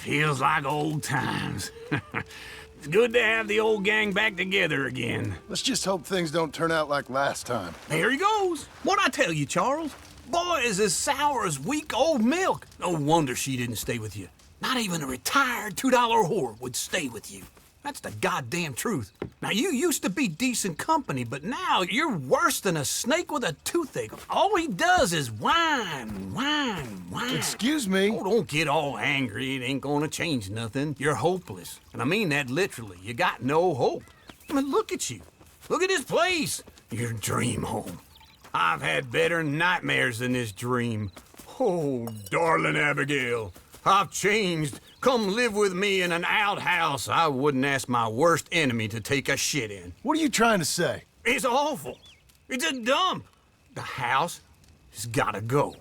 Feels like old times. It's good to have the old gang back together again. Let's just hope things don't turn out like last time. There he goes. What'd I tell you, Charles? Boy is as sour as weak old milk. No wonder she didn't stay with you. Not even a retired $2 whore would stay with you. That's the goddamn truth. Now, you used to be decent company, but now you're worse than a snake with a toothache. All he does is whine. Excuse me? Oh, don't get all angry. It ain't gonna change nothing. You're hopeless. And I mean that literally. You got no hope. I mean, look at you. Look at this place. Your dream home. I've had better nightmares than this dream. Oh, darling Abigail. I've changed. Come live with me in an outhouse I wouldn't ask my worst enemy to take a shit in. What are you trying to say? It's awful. It's a dump. The house has gotta go.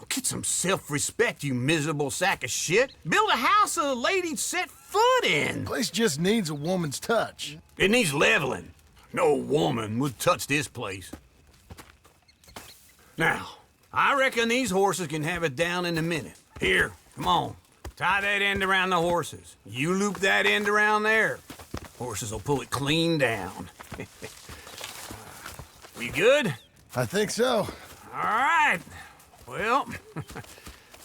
Get some self-respect, you miserable sack of shit. Build a house a lady'd set foot in. The place just needs a woman's touch. It needs leveling. No woman would touch this place. Now, I reckon these horses can have it down in a minute. Here, come on. Tie that end around the horses. You loop that end around there. Horses will pull it clean down. We good? I think so. All right. Well,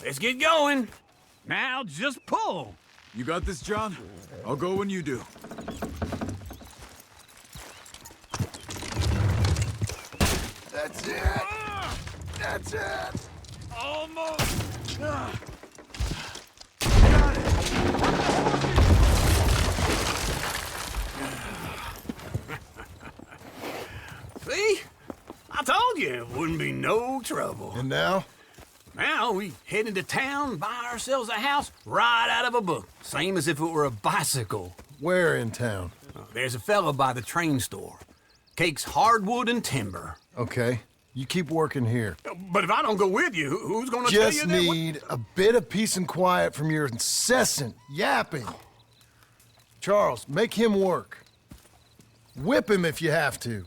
let's get going. Now just pull. You got this, John? I'll go when you do. That's it. That's it. Almost. Got it. See? I told you it wouldn't be no trouble. And now? Now we head into town, buy ourselves a house right out of a book. Same as if it were a bicycle. Where in town? There's a fella by the train store. Cakes hardwood and timber. Okay. You keep working here. But if I don't go with you, who's gonna tell you Just that? need a bit of peace and quiet from your incessant yapping. Charles, make him work. Whip him if you have to.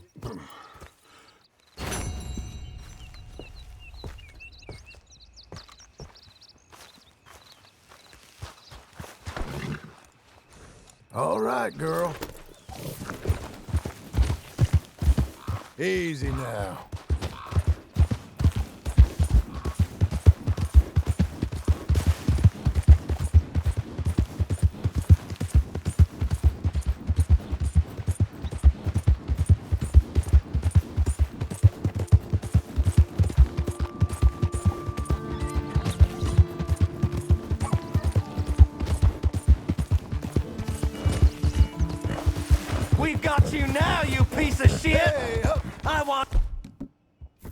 All right, girl. Easy now. We've got you now, you piece of shit! Hey, up. I want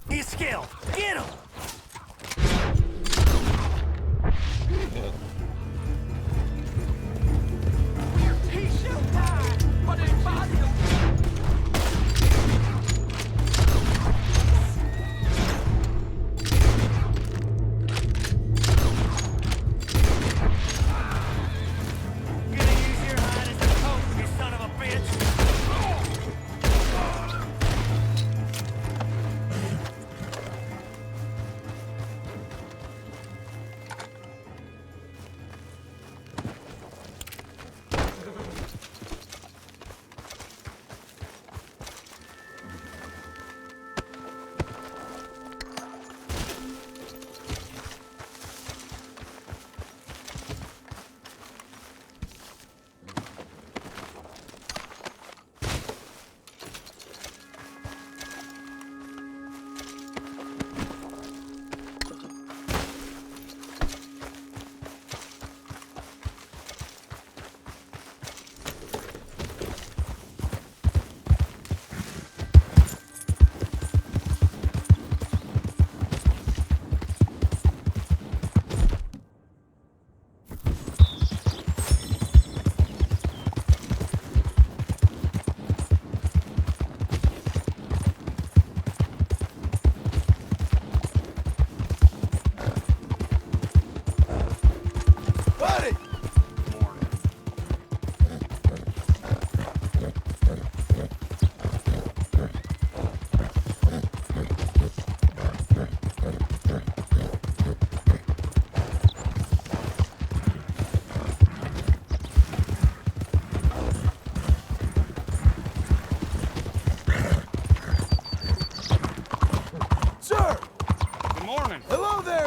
his skill. Get him! He should die, but his body Gonna use your hide as a coat, you son of a bitch!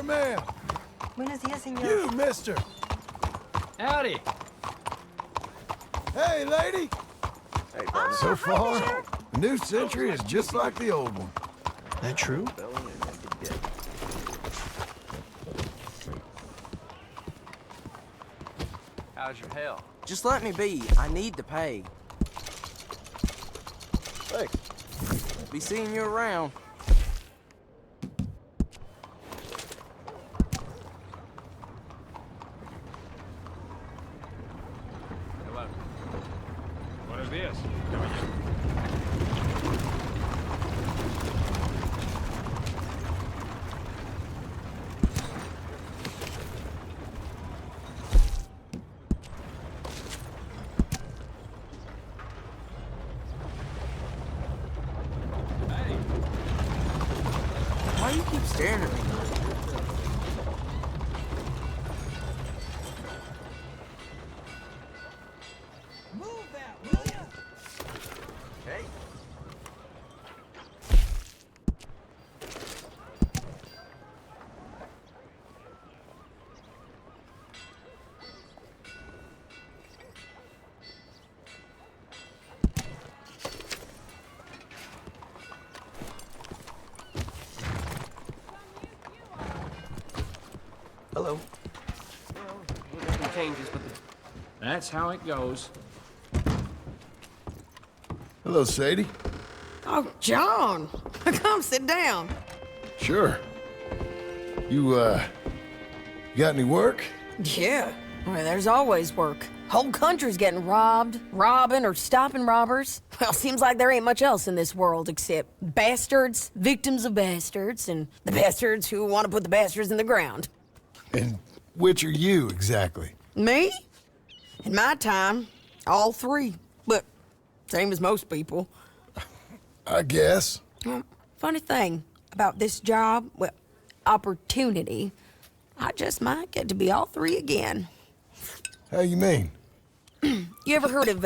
ma'am. Buenos días, señor. You, mister. Howdy. Hey, lady. So far, the new century is just like the old one. That true? How's your health? Just let me be. I need to pay. Thanks. Be seeing you around. Hello. Buenos días. Why do you keep staring at me? Move that, will ya? Hey. Hello. We'll make some changes, but that's how it goes. Hello, Sadie. Oh, John. Come sit down. Sure. You got any work? Yeah. Well, there's always work. Whole country's getting robbed, robbing, or stopping robbers. Well, seems like there ain't much else in this world except bastards, victims of bastards, and the bastards who want to put the bastards in the ground. And which are you, exactly? Me? In my time, all three. But same as most people. I guess. Well, funny thing about this job, well, opportunity, I just might get to be all three again. How you mean? You ever heard of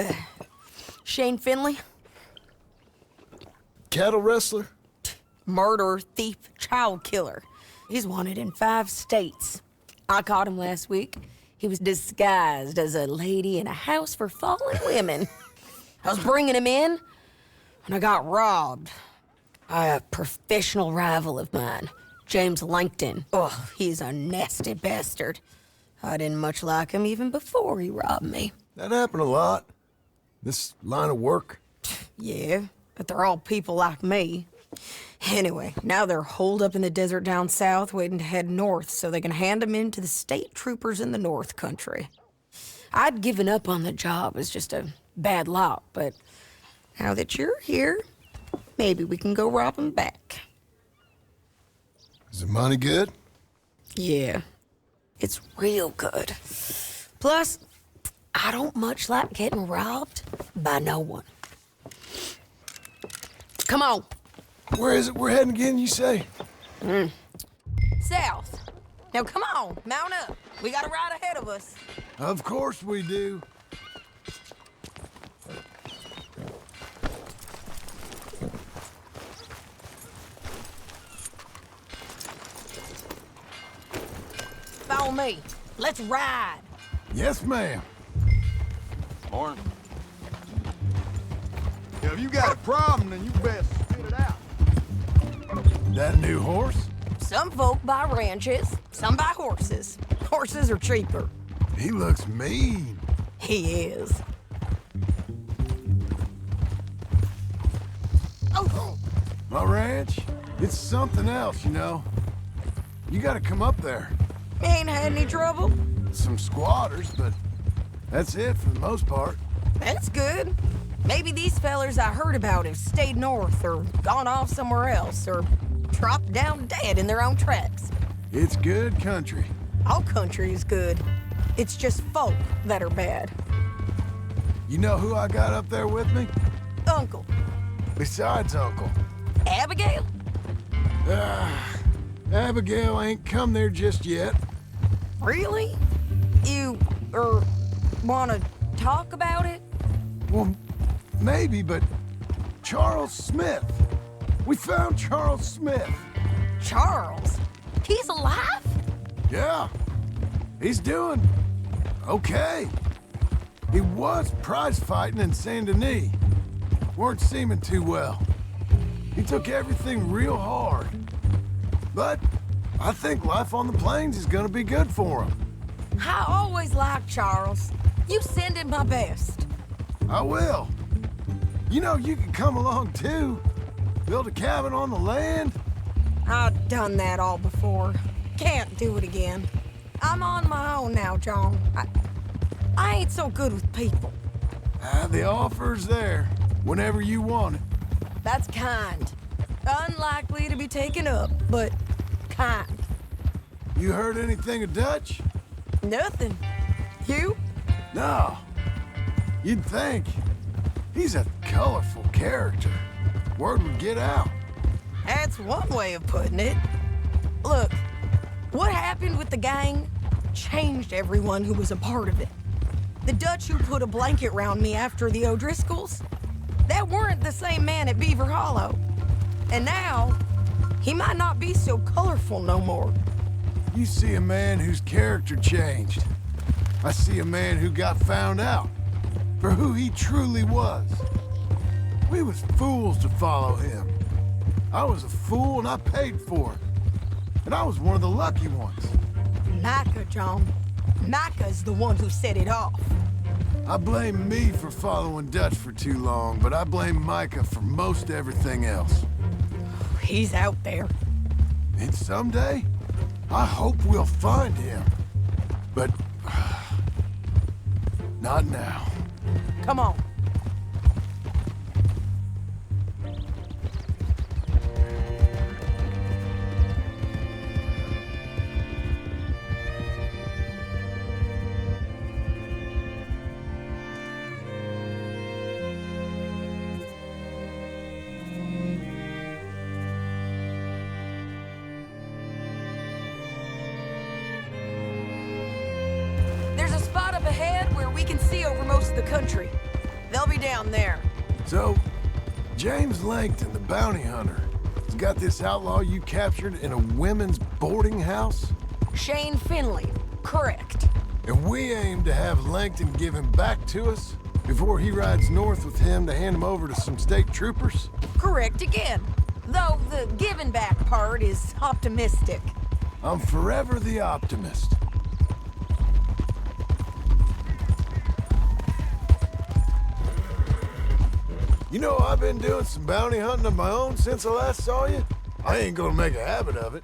Shane Finley? Cattle wrestler? Murderer, thief, child killer. He's wanted in 5 states. I caught him last week. He was disguised as a lady in a house for fallen women. I was bringing him in, and I got robbed by a professional rival of mine, James Langton. Oh, he's a nasty bastard. I didn't much like him even before he robbed me. That happened a lot. This line of work. Yeah, but they're all people like me. Anyway, now they're holed up in the desert down south, waiting to head north so they can hand them in to the state troopers in the north country. I'd given up on the job as just a bad lot, but now that you're here, maybe we can go rob them back. Is the money good? Yeah, it's real good. Plus, I don't much like getting robbed by no one. Come on. Where is it we're heading again, you say? South. Now come on, mount up. We got a ride ahead of us. Of course we do. Follow me. Let's ride. Yes, ma'am. Morning. If you got a problem, then you best spit it out. That new horse? Some folk buy ranches, some buy horses. Horses are cheaper. He looks mean. He is. Oh, My ranch? It's something else, you know. You gotta come up there. ain't had any trouble? Some squatters, but that's it for the most part. That's good. Maybe these fellers I heard about have stayed north or gone off somewhere else or dropped down dead in their own tracks. It's good country. All country is good. It's just folk that are bad. You know who I got up there with me? Uncle. Besides Uncle. Abigail? Abigail ain't come there just yet. Really? You, wanna talk about it? Well, maybe, but Charles Smith. We found Charles Smith. Charles? He's alive? Yeah, he's doing okay. He was prize fighting in Saint Denis. Weren't seeming too well. He took everything real hard. But I think life on the plains is gonna be good for him. I always liked Charles. You send him my best. I will. You know, you can come along too. Build a cabin on the land. I've done that all before. Can't do it again. I'm on my own now, John. I ain't so good with people. The offer's there, whenever you want it. That's kind. Unlikely to be taken up, but kind. You heard anything of Dutch? Nothing. You? No. You'd think. He's a colorful character. Word would get out. That's one way of putting it. Look, what happened with the gang changed everyone who was a part of it. The Dutch who put a blanket round me after the O'Driscolls, that weren't the same man at Beaver Hollow. And now, he might not be so colorful no more. You see a man whose character changed. I see a man who got found out for who he truly was. We was fools to follow him. I was a fool and I paid for it. And I was one of the lucky ones. Micah, John. Micah's the one who set it off. I blame me for following Dutch for too long, but I blame Micah for most everything else. He's out there. And someday, I hope we'll find him. But not now. Come on. There's a spot up ahead where we can see over most of the country. They'll be down there. So, James Langton, the bounty hunter, has got this outlaw you captured in a women's boarding house? Shane Finley, correct. And we aim to have Langton give him back to us before he rides north with him to hand him over to some state troopers? Correct again. Though the giving back part is optimistic. I'm forever the optimist. You know, I've been doing some bounty hunting of my own since I last saw you. I ain't gonna make a habit of it.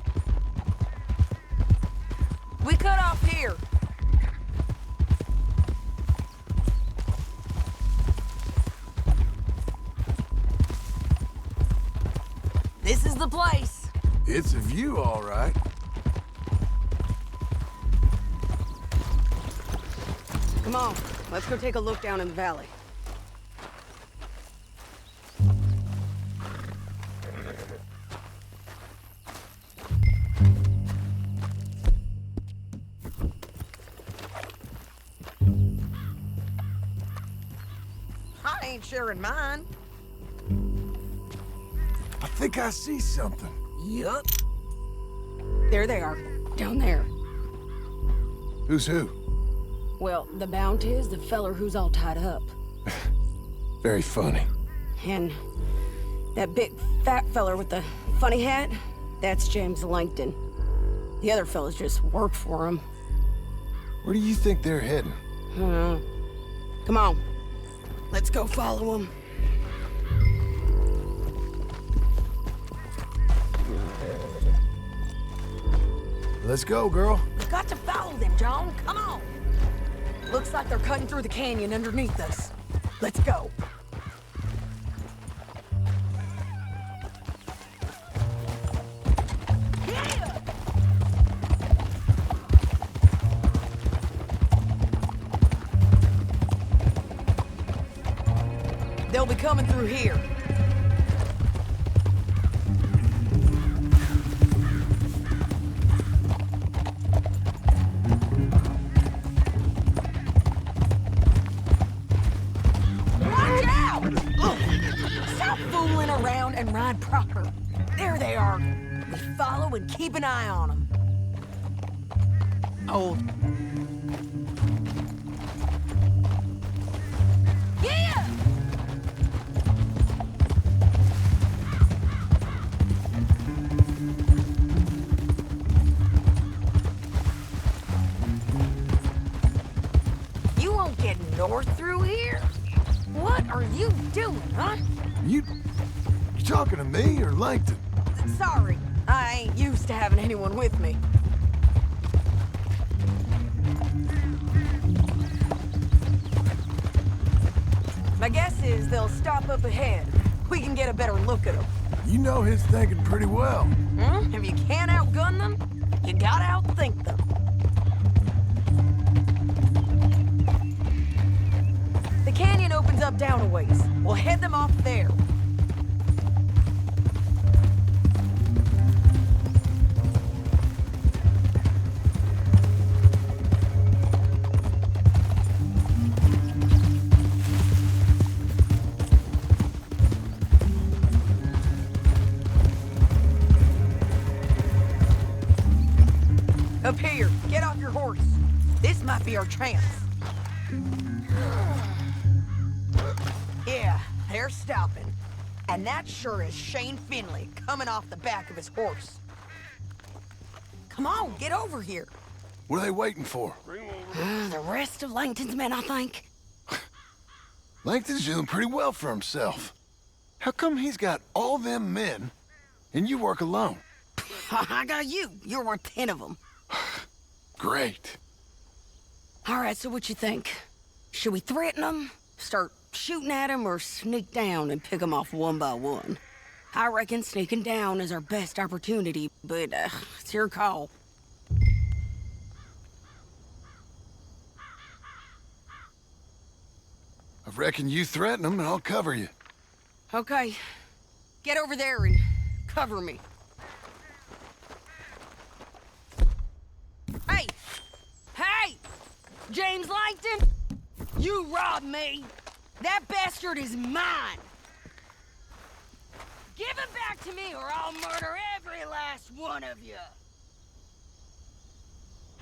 We cut off here. This is the place. It's a view, all right. Come on, let's go take a look down in the valley. I ain't sharing mine. I think I see something. Yup. There they are, down there. Who's who? Well, the bounty is the feller who's all tied up. Very funny. And that big fat feller with the funny hat, that's James Langton. The other fellas just work for him. Where do you think they're heading? Come on. Let's go follow him. Let's go, girl. We've got to follow them, John. Come on. Looks like they're cutting through the canyon underneath us. Let's go. Yeah! They'll be coming through here. And ride proper. There they are. We follow and keep an eye on them. Hold. Yeah! You won't get north through here? What are you doing, huh? You talking to me or Langton? Sorry, I ain't used to having anyone with me. My guess is they'll stop up ahead. We can get a better look at them. You know his thinking pretty well. If you can't outgun them, you gotta outthink them. The canyon opens up down a ways. We'll head them off there. Up here, get off your horse. This might be our chance. Yeah, they're stopping. And that sure is Shane Finley coming off the back of his horse. Come on, get over here. What are they waiting for? The rest of Langton's men, I think. Langton's doing pretty well for himself. How come he's got all them men and you work alone? I got you. You're worth 10 of them. Great. All right, so what you think? Should we threaten them, start shooting at them, or sneak down and pick them off one by one? I reckon sneaking down is our best opportunity, but it's your call. I reckon you threaten them and I'll cover you. Okay. Get over there and cover me. Hey! Hey! James Langton! You robbed me! That bastard is mine! Give him back to me or I'll murder every last one of you!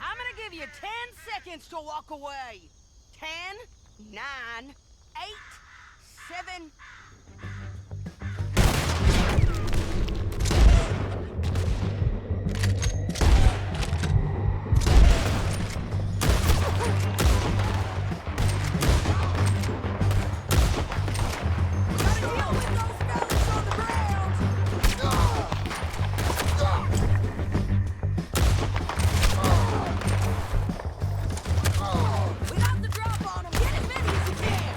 I'm gonna give you 10 seconds to walk away. 10, 9, 8, 7... We got the drop on him. Get as many as you can.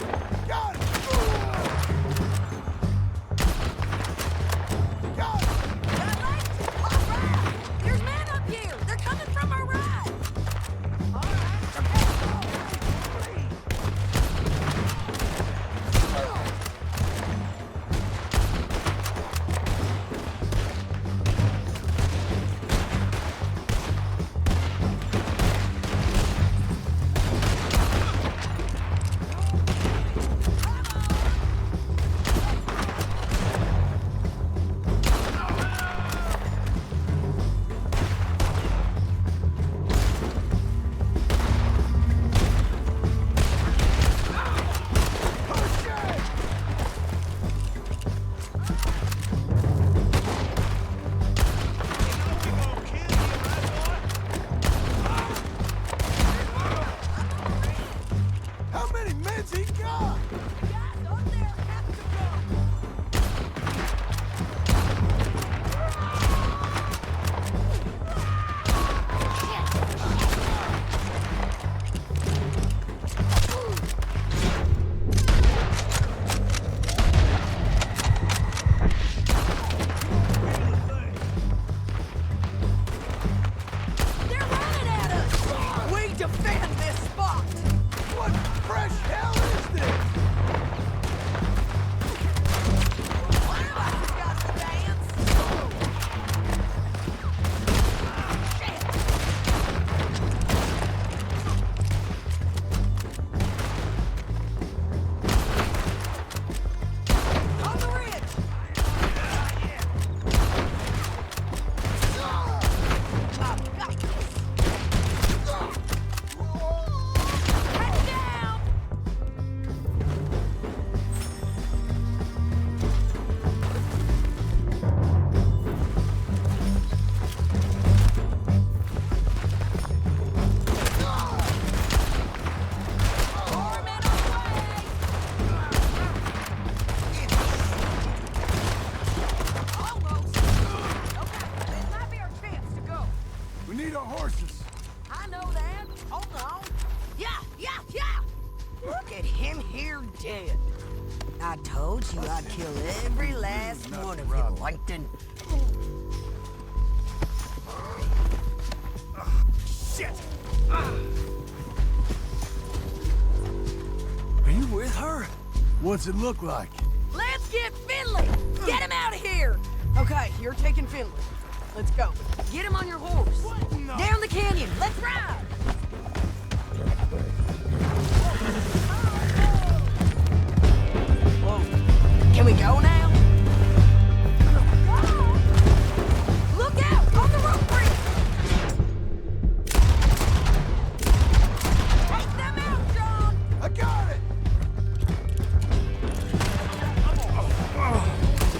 Every last one of you, Langton. Shit! Are you with her? What's it look like? Let's get Finley! Get him out of here! Okay, you're taking Finley. Let's go. Get him on your horse. Down the canyon. Let's ride! Whoa. Can we go now? Look out! On the rope bridge! Take them out, John! I got it!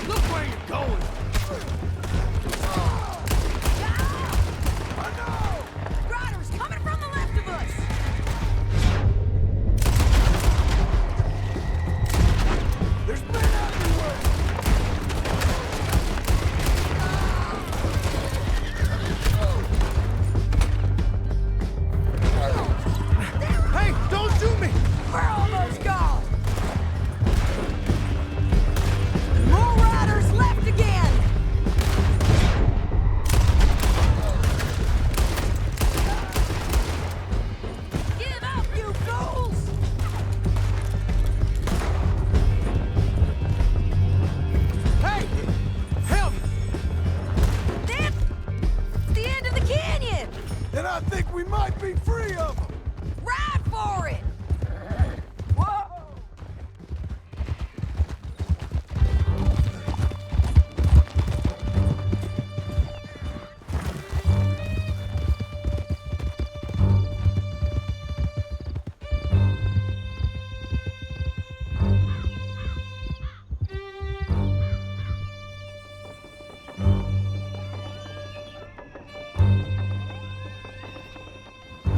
Look where you're going! Riders coming from the left of us! There's men everywhere! Hey, don't shoot me! We're almost gone! More riders left again! Give up, you fools! Hey! Help! That's the end of the canyon! And I think we might be free of them! Ride for it! Whoa!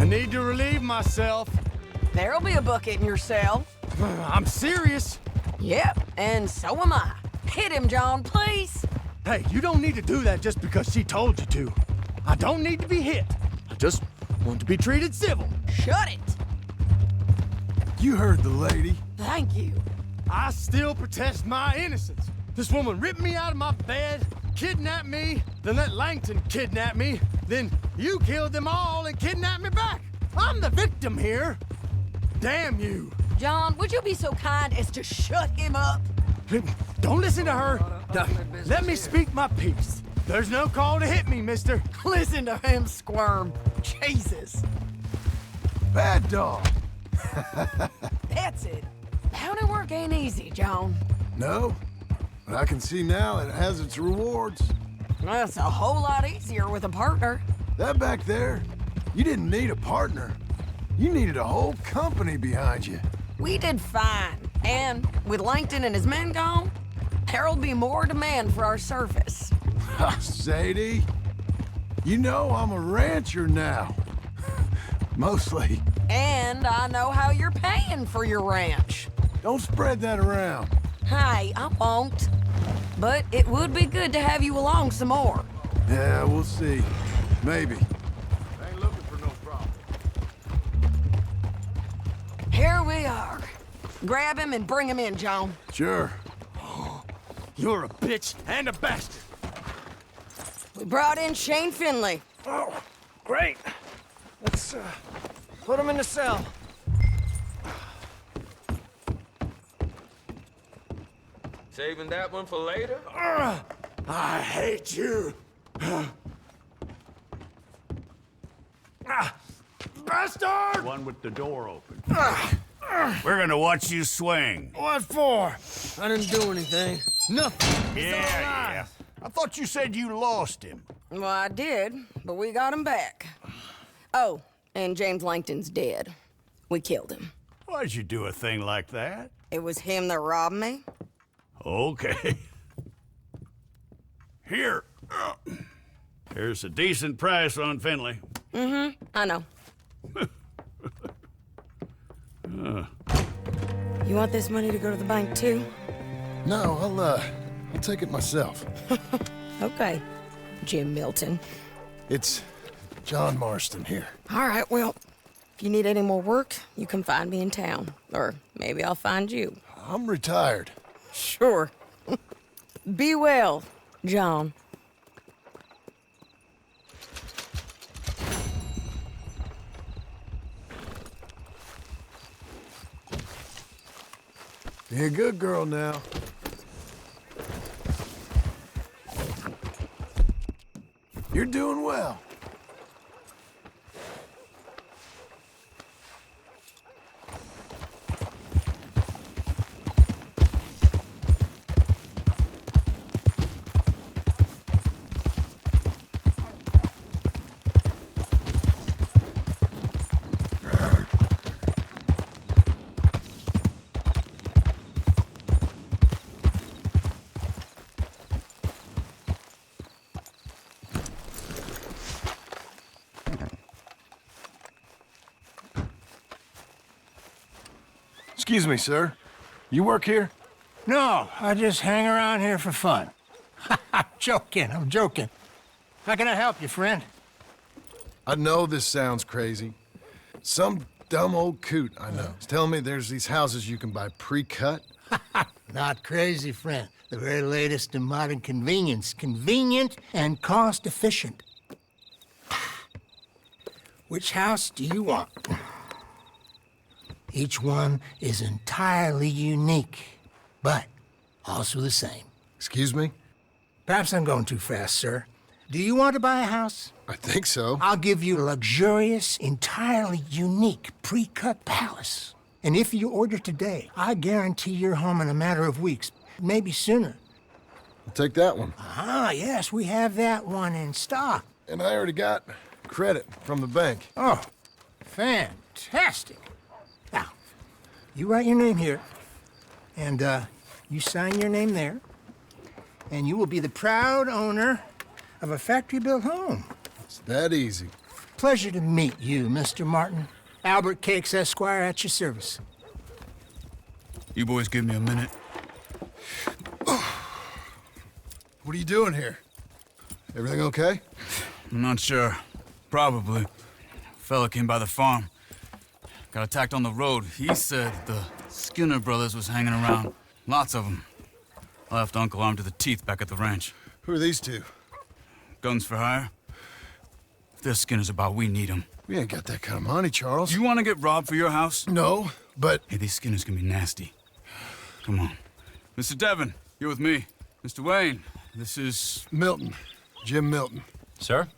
I need to relieve myself. There'll be a bucket in your cell. I'm serious. Yep, and so am I. Hit him, John, please. Hey, you don't need to do that just because she told you to. I don't need to be hit. I just want to be treated civil. Shut it. You heard the lady. Thank you. I still protest my innocence. This woman ripped me out of my bed, kidnapped me, then let Langton kidnap me, then you killed them all and kidnapped me back. I'm the victim here. Damn you. John, would you be so kind as to shut him up? Don't listen to her. Let me speak my piece. There's no call to hit me, mister. Listen to him squirm. Jesus. Bad dog. That's it. Bounty work ain't easy, John. No, but I can see now it has its rewards. That's a whole lot easier with a partner. That back there, you didn't need a partner. You needed a whole company behind you. We did fine. And with Langton and his men gone, there'll be more demand for our service. Sadie, you know I'm a rancher now. Mostly. And I know how you're paying for your ranch. Don't spread that around. Hey, I won't. But it would be good to have you along some more. Yeah, we'll see. Maybe. Ain't looking for no problem. Here we are. Grab him and bring him in, John. Sure. You're a bitch and a bastard. We brought in Shane Finley. Oh, great. Let's put him in the cell. Saving that one for later? I hate you. Bastard! One with the door open. We're gonna watch you swing. What for? I didn't do anything. Nothing. Yeah. I thought you said you lost him. Well, I did, but we got him back. Oh, and James Langton's dead. We killed him. Why'd you do a thing like that? It was him that robbed me. Okay. Here. Here's a decent price on Finley. I know. You want this money to go to the bank, too? No, I'll take it myself. Okay, Jim Milton. It's John Marston here. All right, well, if you need any more work, you can find me in town. Or maybe I'll find you. I'm retired. Sure. Be well, John. Be a good girl now. You're doing well. Excuse me, sir. You work here? No, I just hang around here for fun. I'm joking. How can I help you, friend? I know this sounds crazy. Some dumb old coot I know is telling me there's these houses you can buy pre-cut. Not crazy, friend. The very latest in modern convenience. Convenient and cost-efficient. Which house do you want? Each one is entirely unique, but also the same. Excuse me? Perhaps I'm going too fast, sir. Do you want to buy a house? I think so. I'll give you a luxurious, entirely unique pre-cut palace. And if you order today, I guarantee you're home in a matter of weeks, maybe sooner. I'll take that one. Ah, yes, we have that one in stock. And I already got credit from the bank. Oh, fantastic. Now, you write your name here, and you sign your name there, and you will be the proud owner of a factory-built home. It's that easy. Pleasure to meet you, Mr. Martin. Albert Cakes, Esquire, at your service. You boys give me a minute. What are you doing here? Everything okay? I'm not sure. Probably. Fella came by the farm. Got attacked on the road. He said the Skinner brothers was hanging around. Lots of them. I left Uncle armed to the teeth back at the ranch. Who are these two? Guns for hire? If they're Skinner's about, we need them. We ain't got that kind of money, Charles. You want to get robbed for your house? No, but... Hey, these Skinners can be nasty. Come on. Mr. Devon, you're with me. Mr. Wayne, this is... Milton. Jim Milton. Sir,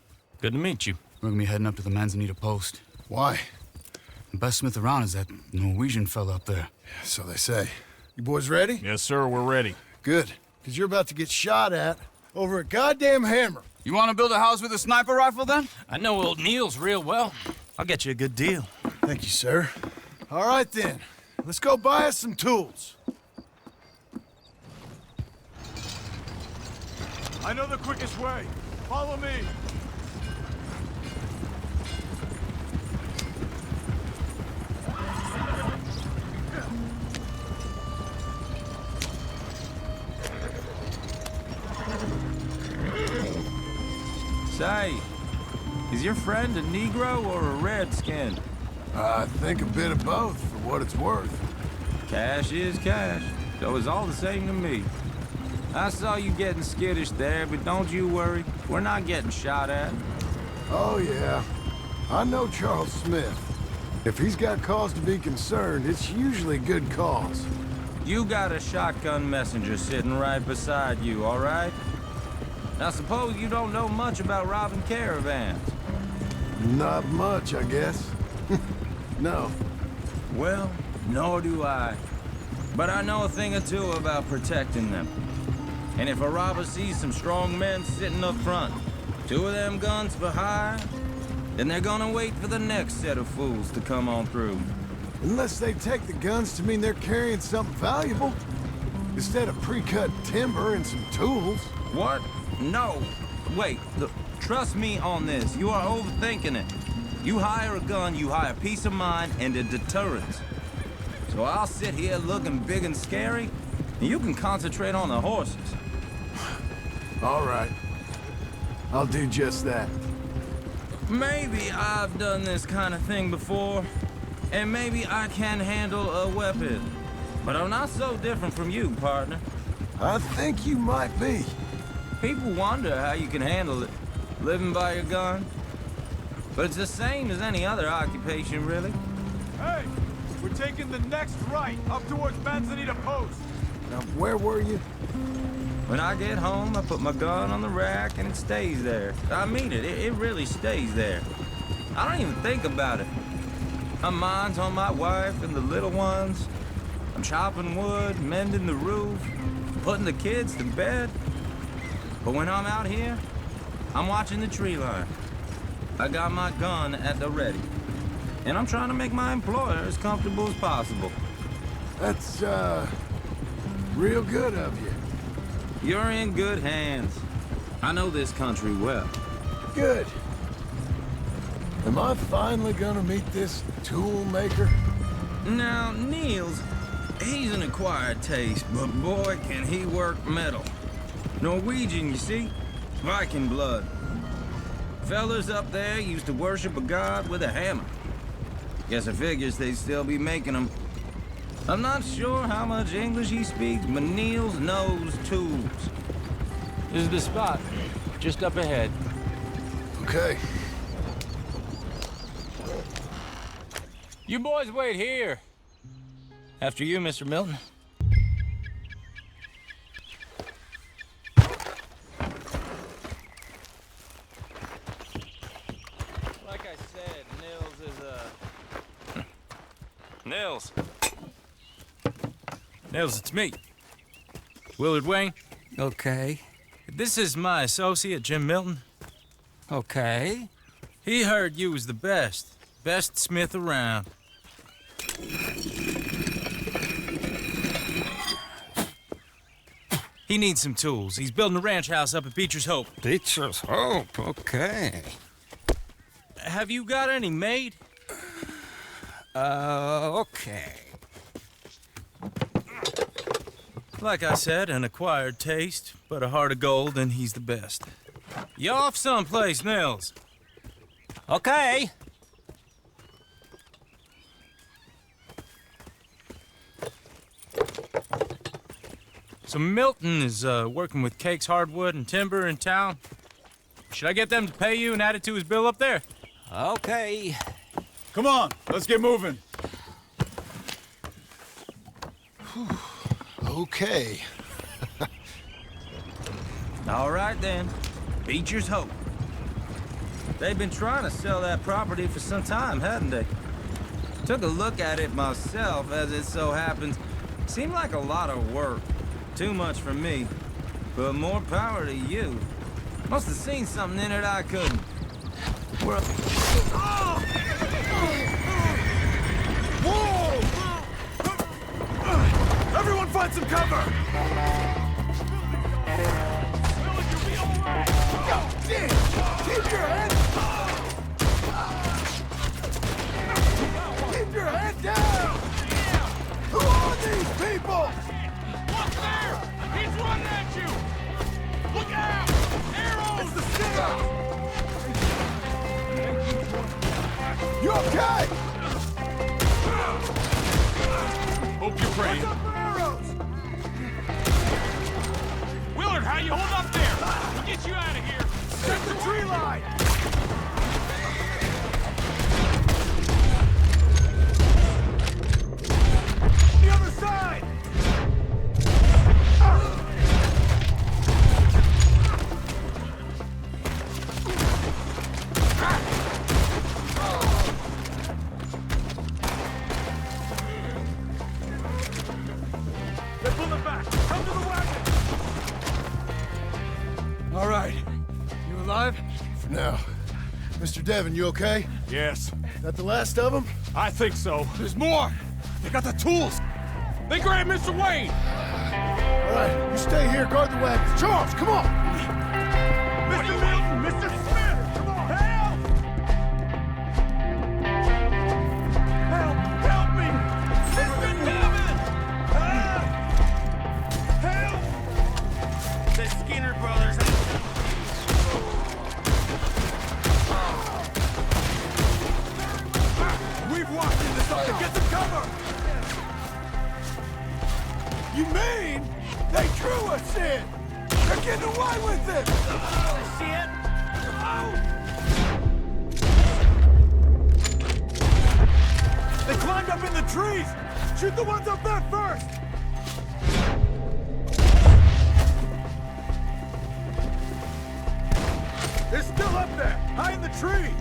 good to meet you. We're gonna be heading up to the Manzanita post. Why? The best smith around is that Norwegian fella up there. So they say. You boys ready? Yes, sir, we're ready. Good. Because you're about to get shot at over a goddamn hammer. You want to build a house with a sniper rifle, then? I know old Neil's real well. I'll get you a good deal. Thank you, sir. All right, then. Let's go buy us some tools. I know the quickest way. Follow me. Say, is your friend a Negro or a Redskin? I think a bit of both, for what it's worth. Cash is cash, so it's all the same to me. I saw you getting skittish there, but don't you worry. We're not getting shot at. Oh, yeah. I know Charles Smith. If he's got cause to be concerned, it's usually good cause. You got a shotgun messenger sitting right beside you, all right? Now suppose you don't know much about robbing caravans. Not much, I guess. No. Well, nor do I. But I know a thing or two about protecting them. And if a robber sees some strong men sitting up front, 2 of them guns for hire, then they're gonna wait for the next set of fools to come on through. Unless they take the guns to mean they're carrying something valuable. Instead of pre-cut timber and some tools. What? No. Wait, look, trust me on this. You are overthinking it. You hire a gun, you hire peace of mind and a deterrence. So I'll sit here looking big and scary, and you can concentrate on the horses. All right. I'll do just that. Maybe I've done this kind of thing before, and maybe I can handle a weapon. But I'm not so different from you, partner. I think you might be. People wonder how you can handle it, living by your gun. But it's the same as any other occupation, really. Hey, we're taking the next right, up towards Manzanita Post. Now, where were you? When I get home, I put my gun on the rack and it stays there. I mean it, it really stays there. I don't even think about it. My mind's on my wife and the little ones. I'm chopping wood, mending the roof, putting the kids to bed. But when I'm out here, I'm watching the tree line. I got my gun at the ready. And I'm trying to make my employer as comfortable as possible. That's, real good of you. You're in good hands. I know this country well. Good. Am I finally gonna meet this tool maker? Now, Niels, he's an acquired taste, but boy, can he work metal. Norwegian, you see? Viking blood. Fellas up there used to worship a god with a hammer. Guess I figures they'd still be making them. I'm not sure how much English he speaks, but Niels knows tools. This is the spot, just up ahead. Okay. You boys wait here. After you, Mr. Milton. Like I said, Nils is Nils. Nils, it's me. Willard Wayne. Okay. This is my associate, Jim Milton. Okay. He heard you was the best smith around. He needs some tools. He's building a ranch house up at Beecher's Hope. Beecher's Hope, okay. Have you got any made? Okay. Like I said, an acquired taste, but a heart of gold, and he's the best. You off someplace, Nils? Okay. So Milton is working with Cake's Hardwood and Timber in town. Should I get them to pay you and add it to his bill up there? Okay. Come on, let's get moving. Okay. all right then. Beecher's Hope. They've been trying to sell that property for some time, hadn't they? Took a look at it myself, as it so happens. Seemed like a lot of work. Too much for me. But more power to you. Must have seen something in it I couldn't. Well... Whoa! Everyone find some cover! Keep your head! Keep your head down! Who are these people? Look there! He's running at you! Look out! Arrows! It's the center! You okay? Hope you're brave. Watch out for arrows! Willard, how you hold up there? We'll get you out of here. Set the tree line! The other side! They're pulling back! Come to the wagon! All right. You alive? For now. Mr. Devon, you okay? Yes, That the last of them? I think so. There's more! They got the tools! They grabbed Mr. Wayne! All right, you stay here, guard the wagons. Charles, come on! Mr. Milton! Mr. Smith! Come on! Help! Help! Help me! Mr. Devon! Help! The Skinner brothers. We've walked into something! Get some cover! You mean They drew us in! They're getting away with it! Shit! They climbed up in the trees! Shoot the ones up there first! They're still up there, high in the tree!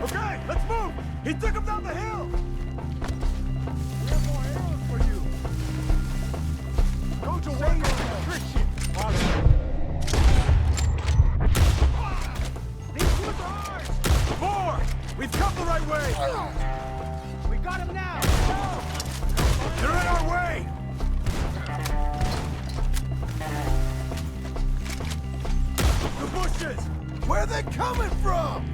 Okay, let's move! He took him down the hill! We have more arrows for you! Go to work on Christian! These woods are ours! More! We've come the right way! We got him now! They're in our way! The bushes! Where are they coming from?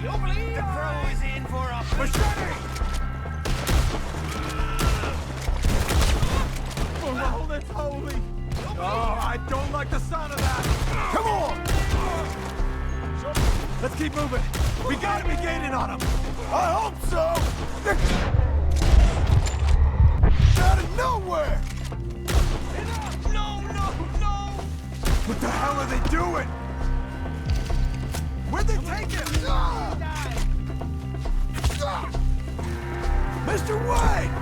You believe the crow is in for a Machete! Oh, that's holy! Oh, I don't like the sound of that! Come on! Let's keep moving! We gotta be gaining on them! I hope so! They're out of nowhere! No! What the hell are they doing? Where'd they take him? Mr. Wayne!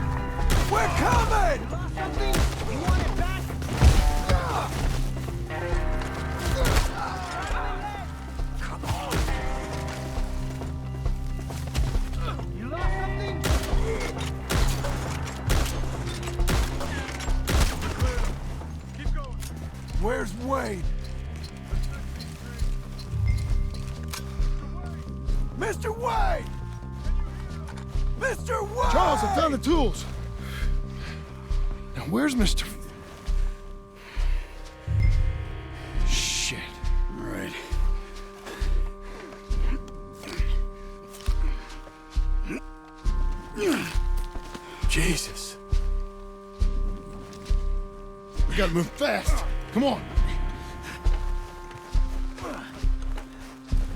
We're coming! Something? You want it back? Come on! You lost something? Keep going! Where's Wayne? Mr. Wayne! Mr. Wayne! Charles, I found the tools. Now, where's Mr. Shit. All right. Jesus. We gotta move fast. Come on.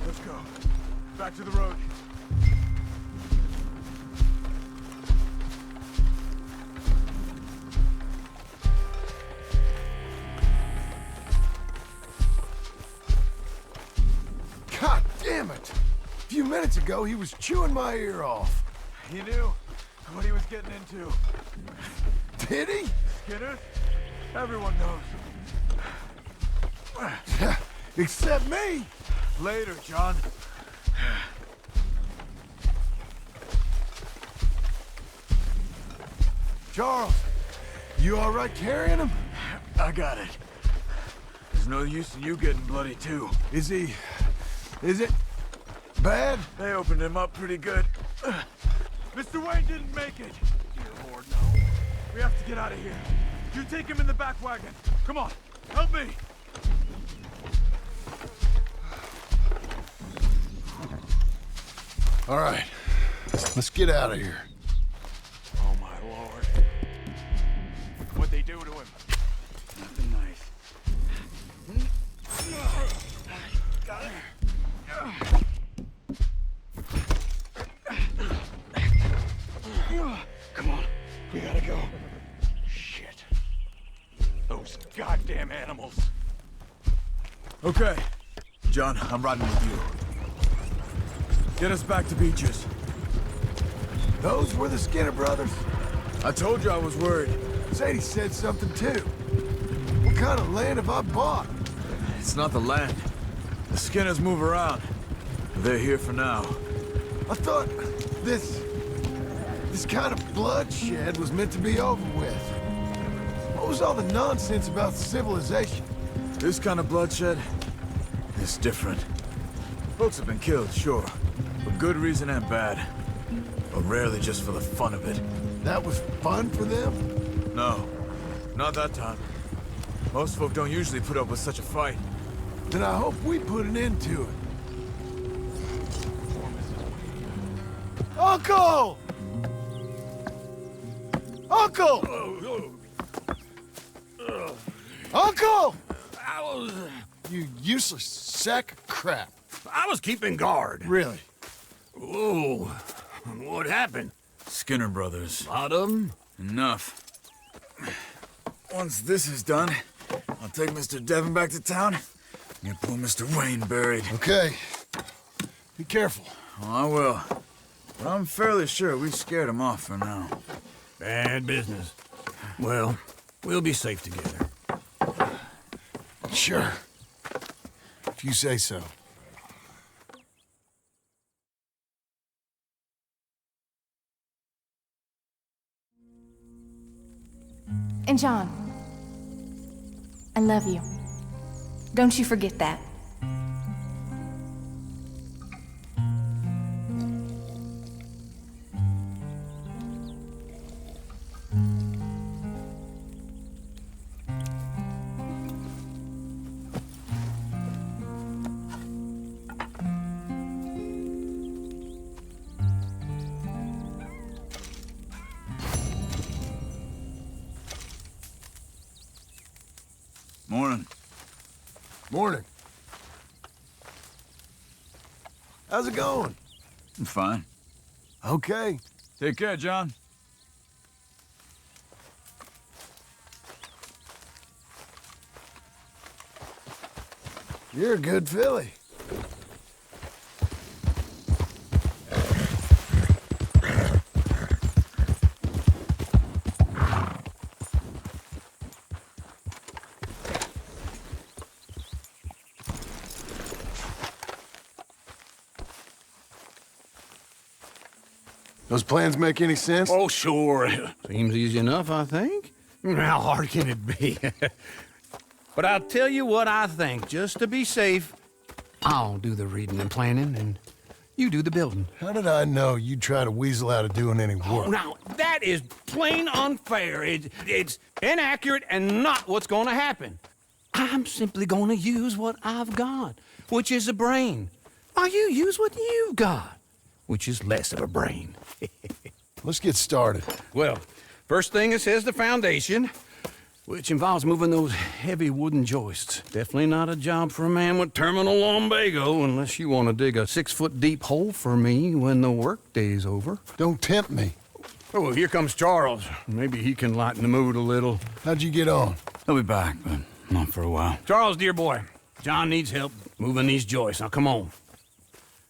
Let's go. Back to the road. God damn it! A few minutes ago, he was chewing my ear off. He knew what he was getting into. Did he? Skinner? Everyone knows. Except me! Later, John. Charles, you all right carrying him? I got it. There's no use in you getting bloody, too. Is it bad? They opened him up pretty good. Mr. Wayne didn't make it. Dear Lord, no. We have to get out of here. You take him in the back wagon. Come on, help me. All right, let's get out of here. Oh, my Lord. What'd they do to him? Nothing nice. Got it. Come on. We gotta go. Shit. Those goddamn animals. Okay. John, I'm riding with you. Get us back to Beaches. Those were the Skinner brothers? I told you I was worried. Sadie said something too. What kind of land have I bought? It's not the land. The Skinners move around. They're here for now. I thought this kind of bloodshed was meant to be over with. What was all the nonsense about civilization? This kind of bloodshed is different. Folks have been killed, sure. For good reason and bad. But rarely just for the fun of it. That was fun for them? No, not that time. Most folk don't usually put up with such a fight. Then I hope we put an end to it. Uncle! Uncle! Uncle! You useless sack of crap. I was keeping guard. Really? Oh, what happened? Skinner brothers. Lot of them? Enough. Once this is done, I'll take Mr. Devon back to town and get poor Mr. Wayne buried. Okay. Be careful. Oh, I will. But I'm fairly sure we scared him off for now. Bad business. Well, we'll be safe together. Sure. If you say so. And John, I love you. Don't you forget that. Morning. Morning. How's it going? I'm fine. Okay. Take care, John. You're a good filly. Those plans make any sense? Oh, sure. Seems easy enough, I think. How hard can it be? But I'll tell you what I think, just to be safe. I'll do the reading and planning, and you do the building. How did I know you'd try to weasel out of doing any work? Oh, now, that is plain unfair. It's inaccurate and not what's going to happen. I'm simply going to use what I've got, which is a brain. While you use what you've got, which is less of a brain. Let's get started. Well, first thing it says the foundation, which involves moving those heavy wooden joists. Definitely not a job for a man with terminal lumbago, unless you want to dig a 6-foot deep hole for me when the workday's over. Don't tempt me. Oh, here comes Charles. Maybe he can lighten the mood a little. How'd you get on? He'll be back, but not for a while. Charles, dear boy, John needs help moving these joists. Now, come on.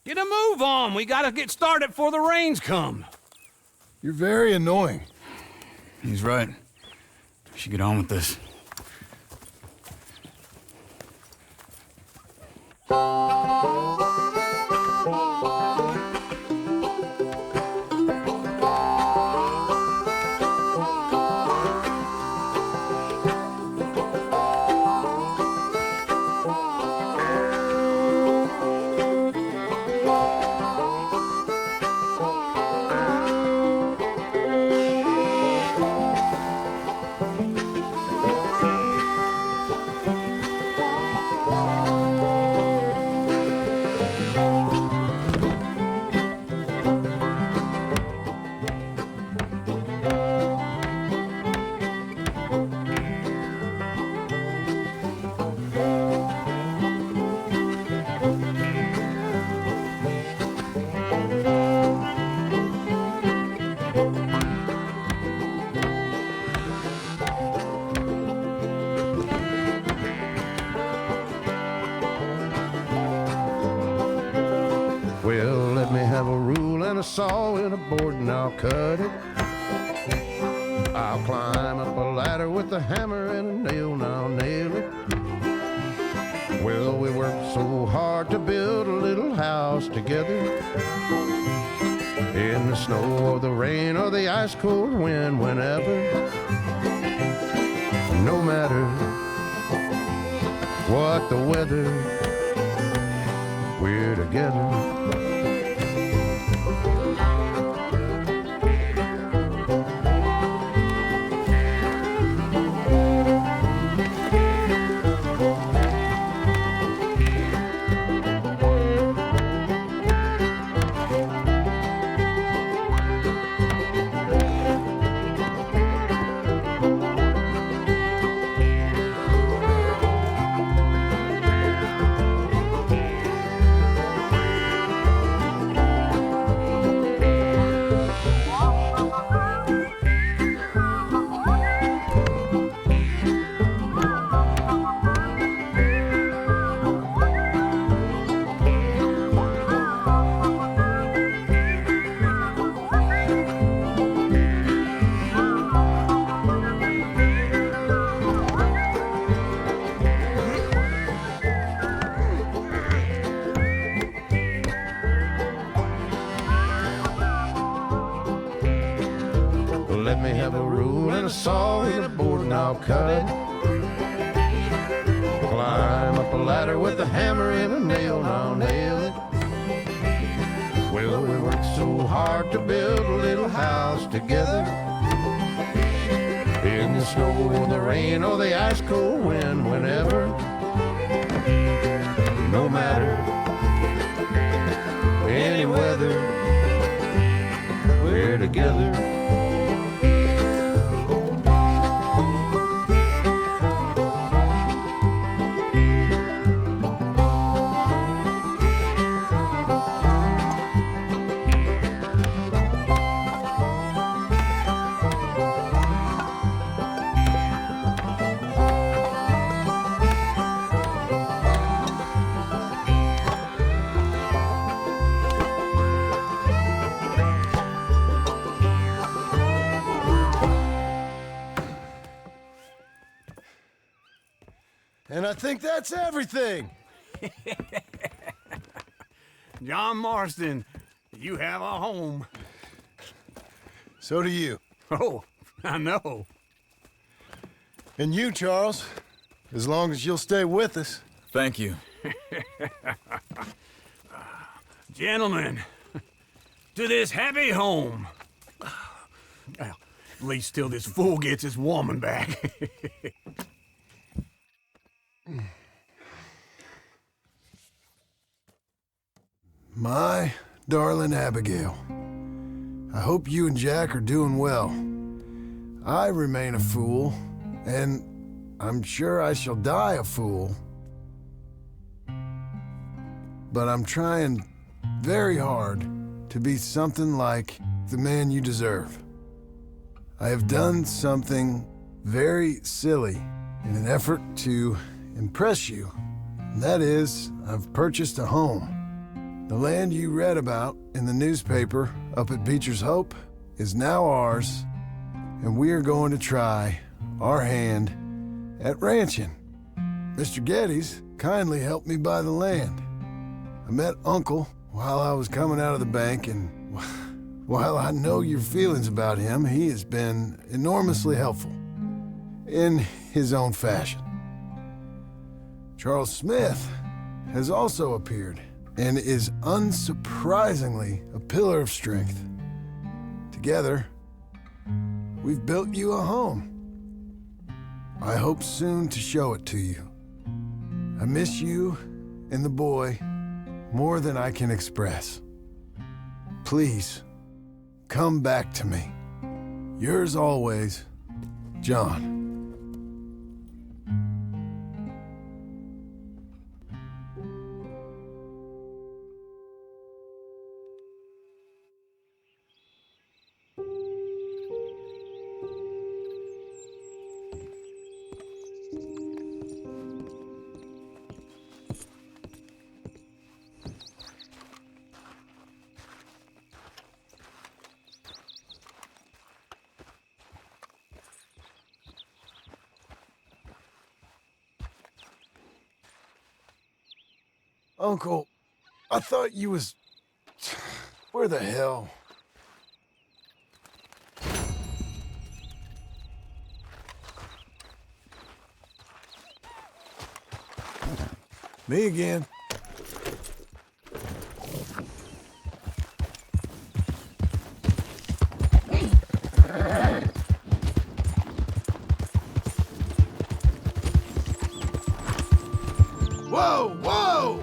Get a move on. We gotta get started before the rains come. You're very annoying. He's right. We should get on with this. Well, let me have a rule and a saw and a board and I'll cut it. I'll climb up a ladder with a hammer and a nail and I'll nail it. Well, we worked so hard to build a little house together. In the snow or the rain or the ice cold wind, whenever. No matter what the weather, we're together. I'll cut it. Climb up a ladder with a hammer and a nail, and I'll nail it. Well, we worked so hard to build a little house together. In the snow, in the rain, or the ice cold wind, whenever. No matter any weather, we're together. And I think that's everything. John Marston, you have a home. So do you. Oh, I know. And you, Charles, as long as you'll stay with us. Thank you. Gentlemen, to this happy home. Well, at least till this fool gets his woman back. My darling Abigail, I hope you and Jack are doing well. I remain a fool, and I'm sure I shall die a fool. But I'm trying very hard to be something like the man you deserve. I have done something very silly in an effort to impress you. And that is, I've purchased a home. The land you read about in the newspaper up at Beecher's Hope is now ours, and we are going to try our hand at ranching. Mr. Geddes kindly helped me buy the land. I met Uncle while I was coming out of the bank, and while I know your feelings about him, he has been enormously helpful in his own fashion. Charles Smith has also appeared and is unsurprisingly a pillar of strength. Together, we've built you a home. I hope soon to show it to you. I miss you and the boy more than I can express. Please, come back to me. Yours always, John. Uncle, I thought you was... Where the hell? Me again. Whoa, whoa!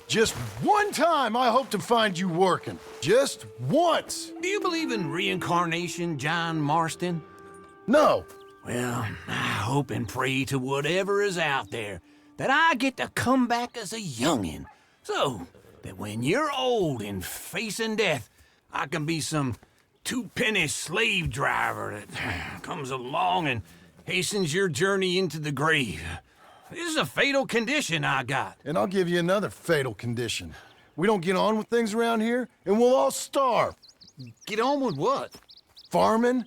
Just one time I hope to find you working. Just once. Do you believe in reincarnation, John Marston? No. Well, I hope and pray to whatever is out there that I get to come back as a youngin', so that when you're old and facing death, I can be some two-penny slave driver that comes along and hastens your journey into the grave. This is a fatal condition I got. And I'll give you another fatal condition. We don't get on with things around here, and we'll all starve. Get on with what? Farming,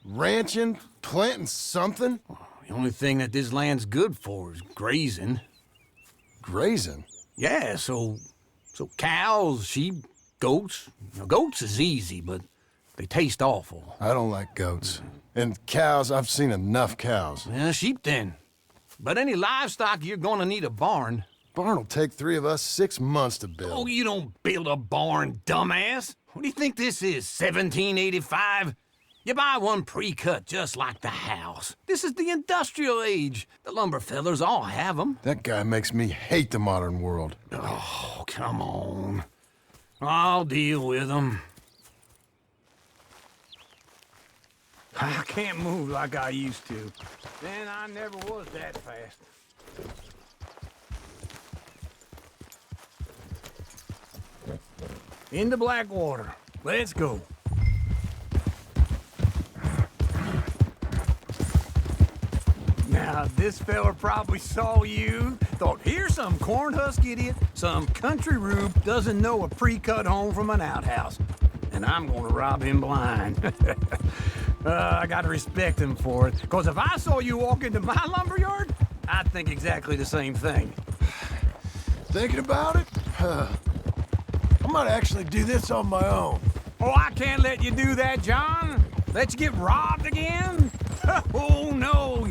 ranching, planting something. The only thing that this land's good for is grazing. Grazing? Yeah, so cows, sheep, goats. Now, goats is easy, but they taste awful. I don't like goats. And cows, I've seen enough cows. Yeah, sheep then. But any livestock, you're gonna need a barn. Barn will take 3 of us 6 months to build. Oh, you don't build a barn, dumbass. What do you think this is, 1785? You buy one pre-cut just like the house. This is the industrial age. The lumber fellers all have them. That guy makes me hate the modern world. Oh, come on. I'll deal with them. I can't move like I used to. And I never was that fast. Into Blackwater. Let's go. Now, this fella probably saw you, thought, here's some cornhusk idiot, some country rube doesn't know a pre-cut home from an outhouse. And I'm gonna rob him blind. I gotta respect him for it, because if I saw you walk into my lumberyard, I'd think exactly the same thing. Thinking about it? I might actually do this on my own. Oh, I can't let you do that, John. Let you get robbed again? Oh, no.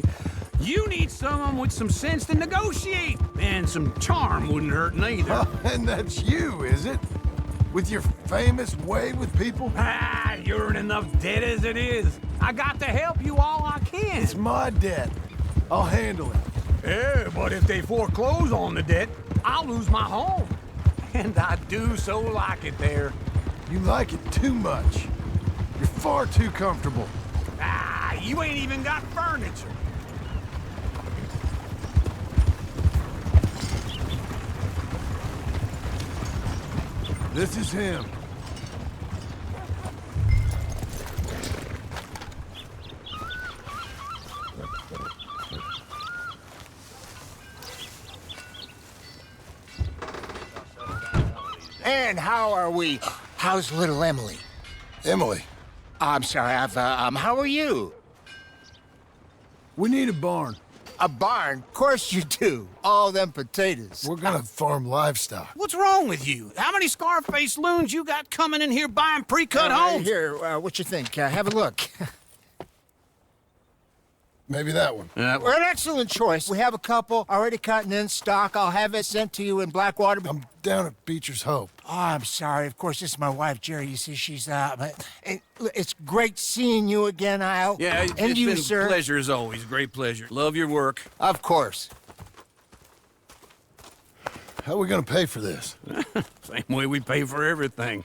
You need someone with some sense to negotiate. And some charm wouldn't hurt neither. Oh, and that's you, is it? With your famous way with people? Ah, you're in enough debt as it is. I got to help you all I can. It's my debt. I'll handle it. Yeah, but if they foreclose on the debt, I'll lose my home. And I do so like it there. You like it too much. You're far too comfortable. Ah, you ain't even got furniture. This is him. And how are we? How's little Emily? Emily. I'm sorry, how are you? We need a barn. A barn? Of course you do. All them potatoes. We're gonna farm livestock. What's wrong with you? How many Scarface loons you got coming in here buying pre-cut homes? Here, what you think? Have a look. Maybe that one. We're an excellent choice. We have a couple already cut and in stock. I'll have it sent to you in Blackwater. I'm down at Beecher's Hope. Oh, I'm sorry. Of course, this is my wife, Jerry. You see, she's but it's great seeing you again, Al. Yeah, and it's you, been sir. a pleasure as always. Great pleasure. Love your work. Of course. How are we gonna pay for this? Same way we pay for everything.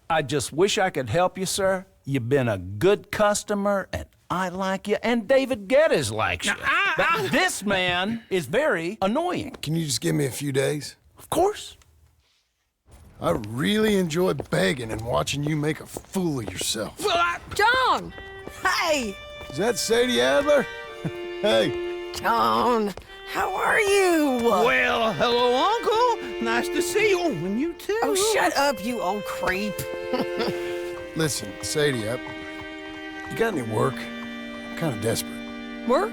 I just wish I could help you, sir. You've been a good customer, and I like you, and David Geddes likes you. But this man is very annoying. Can you just give me a few days? Of course. I really enjoy begging and watching you make a fool of yourself. Well, John! Hey! Is that Sadie Adler? Hey. John, how are you? Well, hello, Uncle. Nice to see you. And you too. Oh, shut up, you old creep. Listen, Sadie, you got any work? I'm kind of desperate. Work?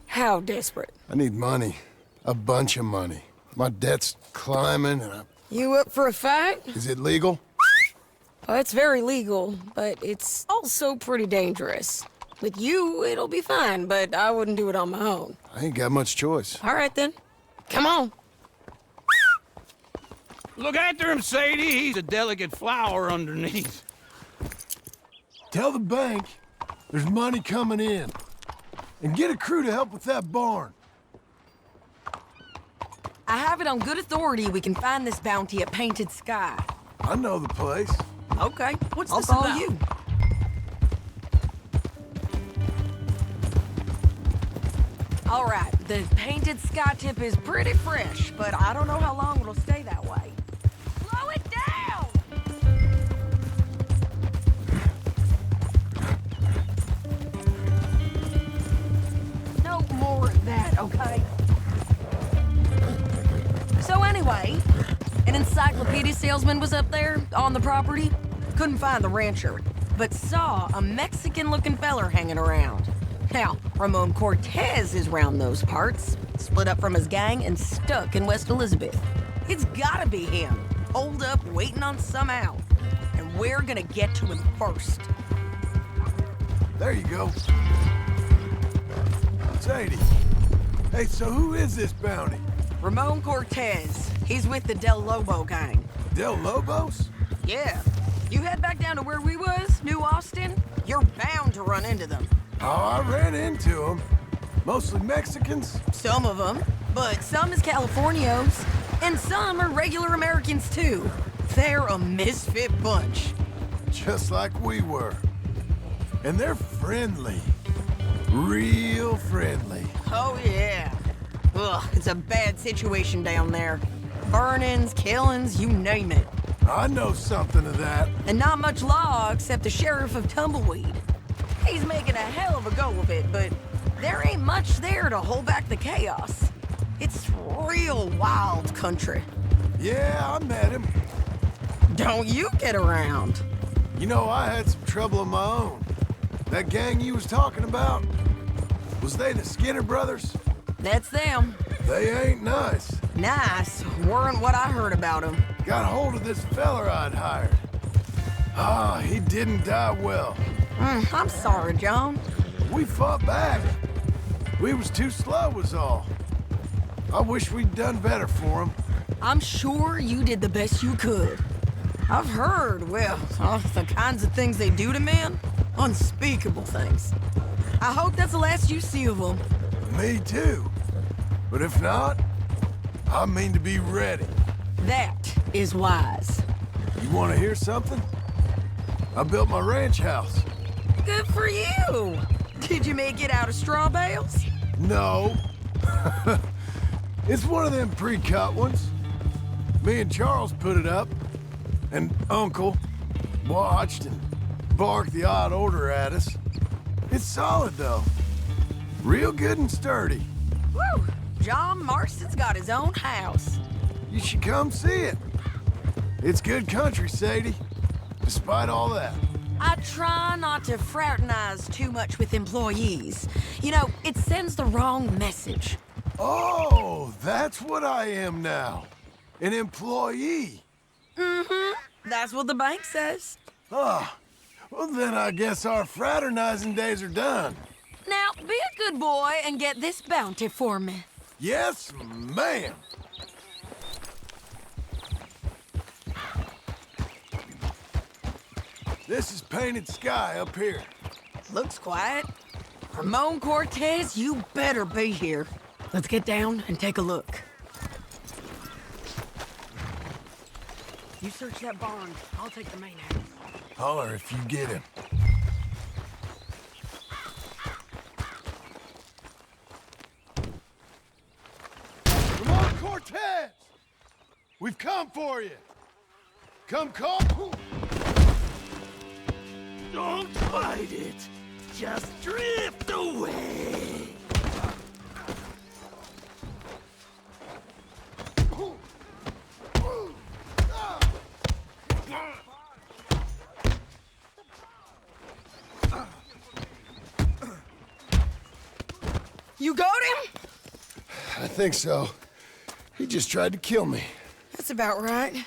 How desperate? I need money. A bunch of money. My debt's climbing and You up for a fight? Is it legal? Well, it's very legal, but it's also pretty dangerous. With you, it'll be fine, but I wouldn't do it on my own. I ain't got much choice. All right, then. Come on. Look after him, Sadie. He's a delicate flower underneath. Tell the bank there's money coming in. And get a crew to help with that barn. I have it on good authority we can find this bounty at Painted Sky. I know the place. Okay. What's I'll this follow about? you. All right, the Painted Sky tip is pretty fresh, but I don't know how long it'll stay that way. Slow it down! No more of that, okay? So anyway, an encyclopedia salesman was up there on the property. Couldn't find the rancher. but saw a Mexican-looking feller hanging around. Now, Ramon Cortez is round those parts, split up from his gang and stuck in West Elizabeth. It's gotta be him, holed up waiting on some out. And we're gonna get to him first. There you go. Sadie. Hey, so who is this bounty? Ramon Cortez. He's with the Del Lobo gang. Del Lobos? Yeah. You head back down to where we was, New Austin, you're bound to run into them. Oh, I ran into them. Mostly Mexicans? Some of them, but some is Californios, and some are regular Americans too. They're a misfit bunch. Just like we were. And they're friendly. Real friendly. Oh, yeah. Ugh, it's a bad situation down there. Burnings, killings, you name it. I know something of that. And not much law except the sheriff of Tumbleweed. He's making a hell of a go of it, but there ain't much there to hold back the chaos. It's real wild country. Yeah, I met him. Don't you get around. You know, I had some trouble of my own. That gang you was talking about, was they the Skinner brothers? That's them. They ain't nice. Nice weren't what I heard about them. Got hold of this feller I'd hired. Ah, he didn't die well. I'm sorry, John. We fought back. We was too slow was all. I wish we'd done better for him. I'm sure you did the best you could. I've heard, well, the kinds of things they do to men. Unspeakable things. I hope that's the last you see of them. Me too. But if not, I mean to be ready. That is wise. You want to hear something? I built my ranch house. Good for you. Did you make it out of straw bales? No. It's one of them pre-cut ones. Me and Charles put it up, and Uncle watched and barked the odd order at us. It's solid, though. Real good and sturdy. Woo! John Marston's got his own house. You should come see it. It's good country, Sadie. Despite all that. I try not to fraternize too much with employees. You know, it sends the wrong message. Oh, that's what I am now. An employee. Mm-hmm. That's what the bank says. Ah, well then I guess our fraternizing days are done. Now, be a good boy and get this bounty for me. Yes, ma'am. This is Painted Sky up here. Looks quiet. Ramon Cortez, you better be here. Let's get down and take a look. You search that barn. I'll take the main house. Holler if you get him. Ramon Cortez! We've come for you. Come call. Don't fight it. Just drift away. You got him? I think so. He just tried to kill me. That's about right.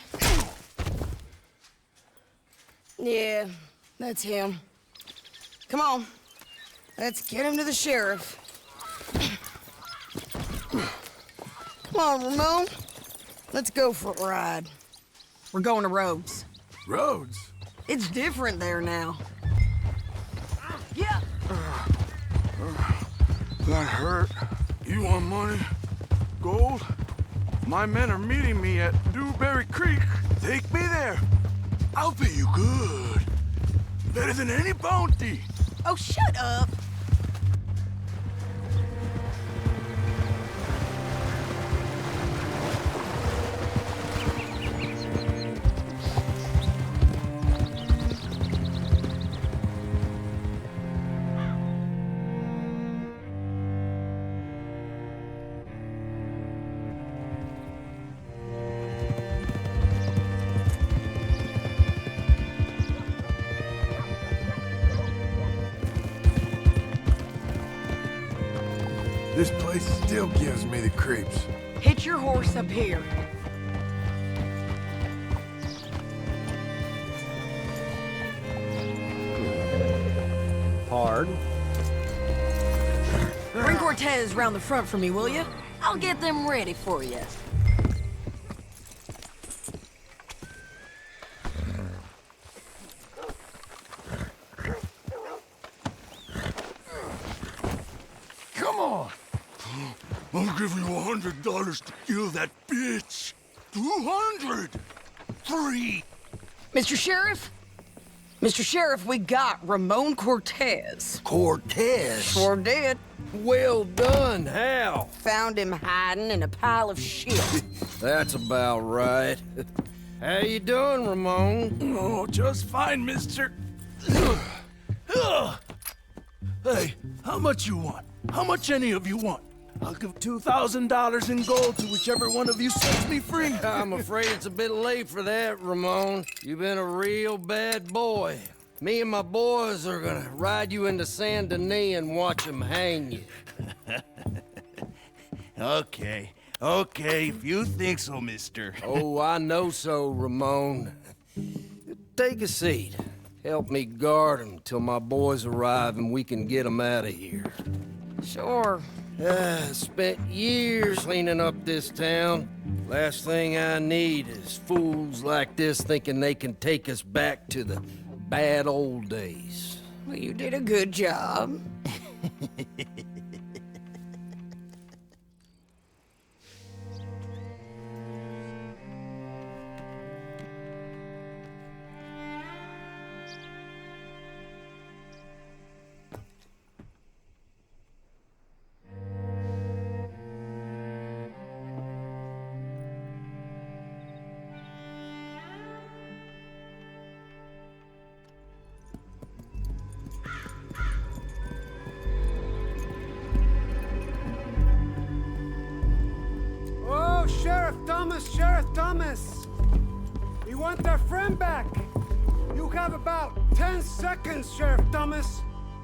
Yeah, that's him. Come on. Let's get him to the sheriff. Come on, Ramon. Let's go for a ride. We're going to Rhodes. Rhodes? It's different there now. Yeah. That hurt. You want money? Gold? My men are meeting me at Dewberry Creek. Take me there. I'll pay you good. Better than any bounty. Oh, shut up. This place still gives me the creeps. Hitch your horse up here. Pardon? Bring Cortez round the front for me, will you? I'll get them ready for you. Come on! I'll give you $100 to kill that bitch. 200. 3. Mr. Sheriff? Mr. Sheriff, we got Ramon Cortez. Cortez? Sure did. Well done, Hal. Found him hiding in a pile of shit. That's about right. How you doing, Ramon? Oh, just fine, mister. Hey, how much you want? How much any of you want? I'll give $2,000 in gold to whichever one of you sets me free. I'm afraid it's a bit late for that, Ramon. You've been a real bad boy. Me and my boys are gonna ride you into Saint Denis and watch them hang you. Okay, if you think so, mister. Oh, I know so, Ramon. Take a seat. Help me guard them till my boys arrive and we can get them out of here. Sure. Spent years cleaning up this town. Last thing I need is fools like this thinking they can take us back to the bad old days. Well, you did a good job. Sheriff Thomas! We want our friend back! You have about 10 seconds, Sheriff Thomas,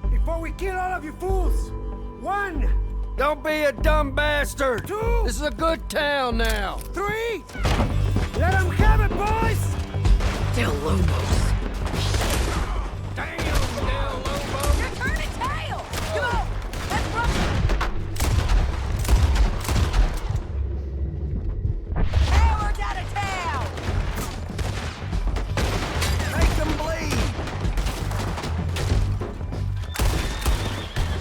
before we kill all of you fools! 1! Don't be a dumb bastard! 2! This is a good town now! 3! Let them have it, boys! Del Lobos. Damn, Del Lobos! You're turning tail! Come on! Let's run! Howard's out of town! Make them bleed!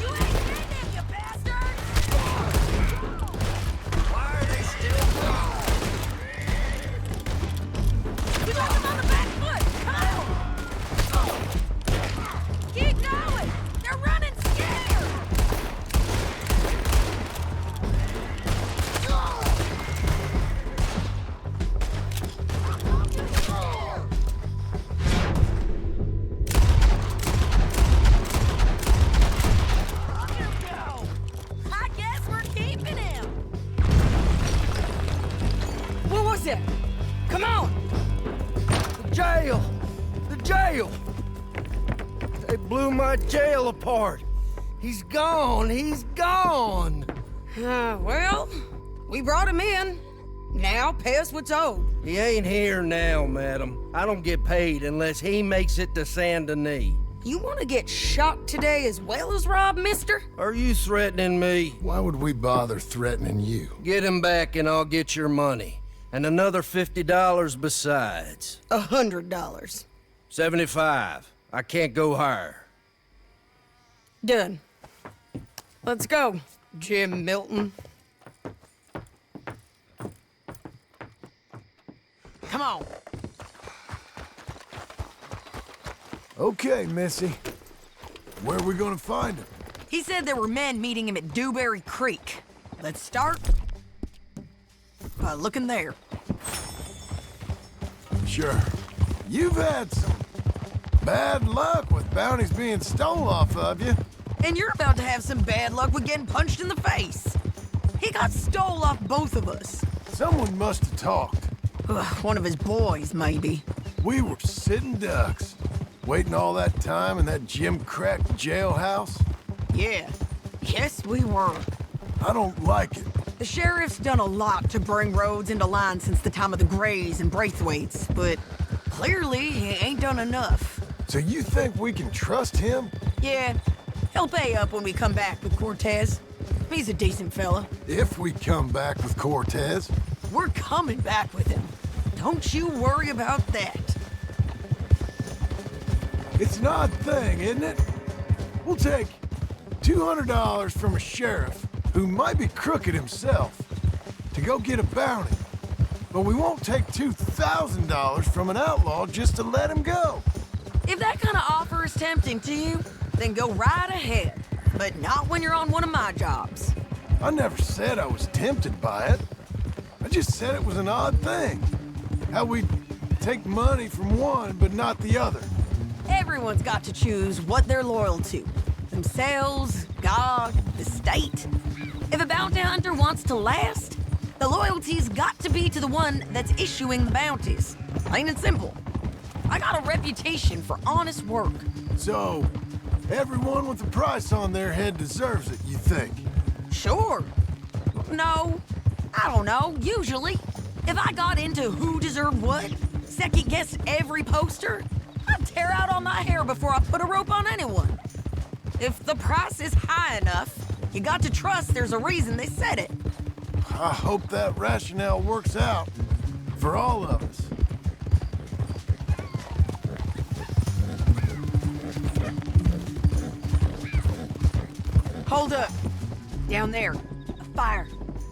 You ain't seen them, you bastards! Why are they still gone? We left them on the back foot! Come on! Keep going! They're running scared! I guess we're keeping him! What was it? Come on! The jail! The jail! They blew my jail apart! He's gone! He's gone! Well, we brought him in. Now pay us what's owed. He ain't here now, madam. I don't get paid unless he makes it to Saint Denis. You want to get shot today as well as Rob, mister? Are you threatening me? Why would we bother threatening you? Get him back and I'll get your money. And another $50 besides. $100. 75. I can't go higher. Done. Let's go, Jim Milton. Come on. Okay, Missy. Where are we gonna find him? He said there were men meeting him at Dewberry Creek. Let's start by looking there. Sure. You've had some bad luck with bounties being stole off of you. And you're about to have some bad luck with getting punched in the face. He got stole off both of us. Someone must have talked. One of his boys, maybe. We were sitting ducks, waiting all that time in that gim-crack jailhouse. Yeah. Yes, we were. I don't like it. The sheriff's done a lot to bring roads into line since the time of the Greys and Braithwaites, but clearly he ain't done enough. So you think we can trust him? Yeah, he'll pay up when we come back with Cortez. He's a decent fella. If we come back with Cortez. We're coming back with him. Don't you worry about that. It's an odd thing, isn't it? We'll take $200 from a sheriff who might be crooked himself to go get a bounty. But we won't take $2,000 from an outlaw just to let him go. If that kind of offer is tempting to you, then go right ahead. But not when you're on one of my jobs. I never said I was tempted by it. I just said it was an odd thing. How we take money from one but not the other. Everyone's got to choose what they're loyal to. Themselves, God, the state. If a bounty hunter wants to last, the loyalty's got to be to the one that's issuing the bounties. Plain and simple. I got a reputation for honest work. So, everyone with a price on their head deserves it, you think? Sure. No, I don't know, usually. If I got into who deserved what, second-guessed every poster, I'd tear out all my hair before I put a rope on anyone. If the price is high enough, you got to trust there's a reason they said it. I hope that rationale works out for all of us. Hold up. Down there. A fire.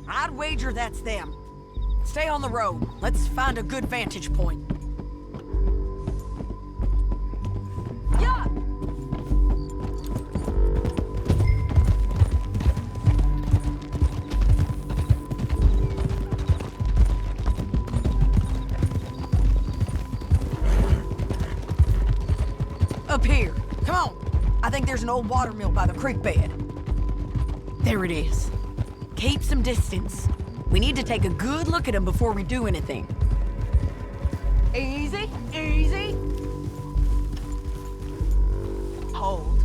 I'd wager that's them. Stay on the road. Let's find a good vantage point. Yeah! Up here. Come on. I think there's an old water mill by the creek bed. There it is. Keep some distance. We need to take a good look at him before we do anything. Easy, easy. Hold.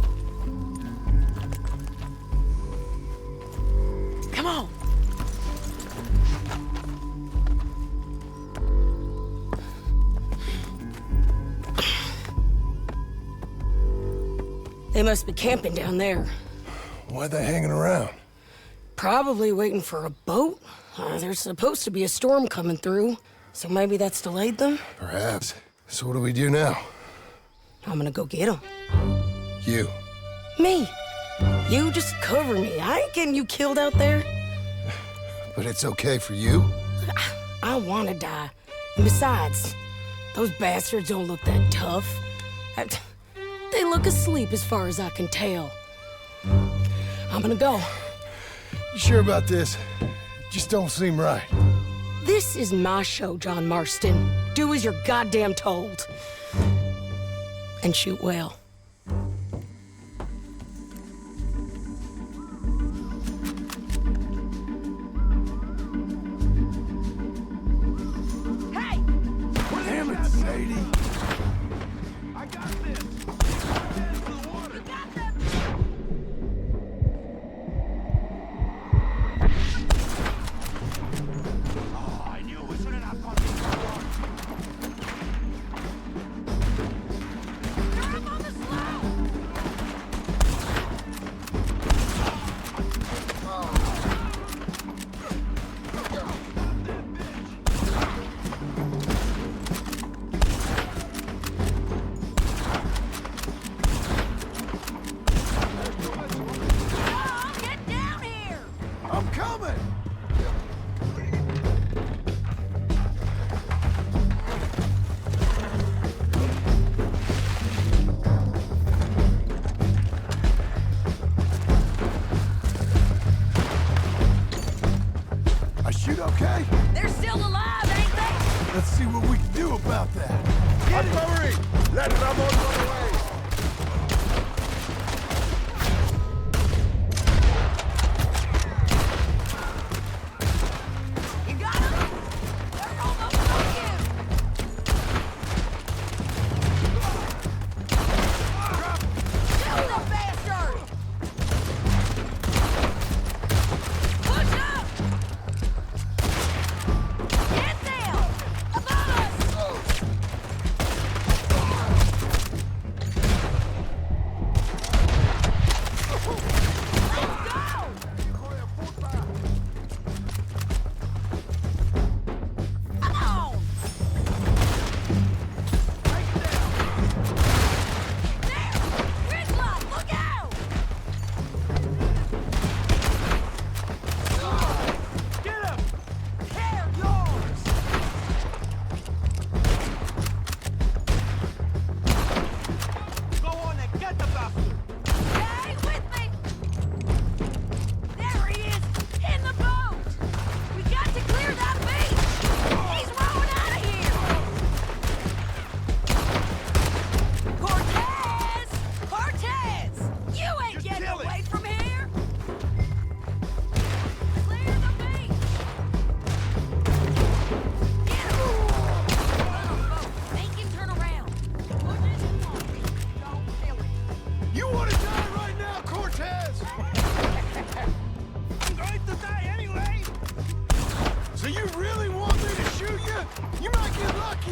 Come on. They must be camping down there. Why are they hanging around? Probably waiting for a boat. There's supposed to be a storm coming through, so maybe that's delayed them? Perhaps. So what do we do now? I'm gonna go get them. You. Me. You just cover me. I ain't getting you killed out there. But it's okay for you? I wanna die. And besides, those bastards don't look that tough. They look asleep as far as I can tell. I'm gonna go. You sure about this? Just don't seem right. This is my show, John Marston. Do as you're goddamn told. And shoot well. Hey! Damn it, Sadie! I got this! You got them! I'm coming! I shoot okay? They're still alive, ain't they? Let's see what we can do about that. Get it! Let Ramon run away! You got him? They're almost on you! Shoot the bastard!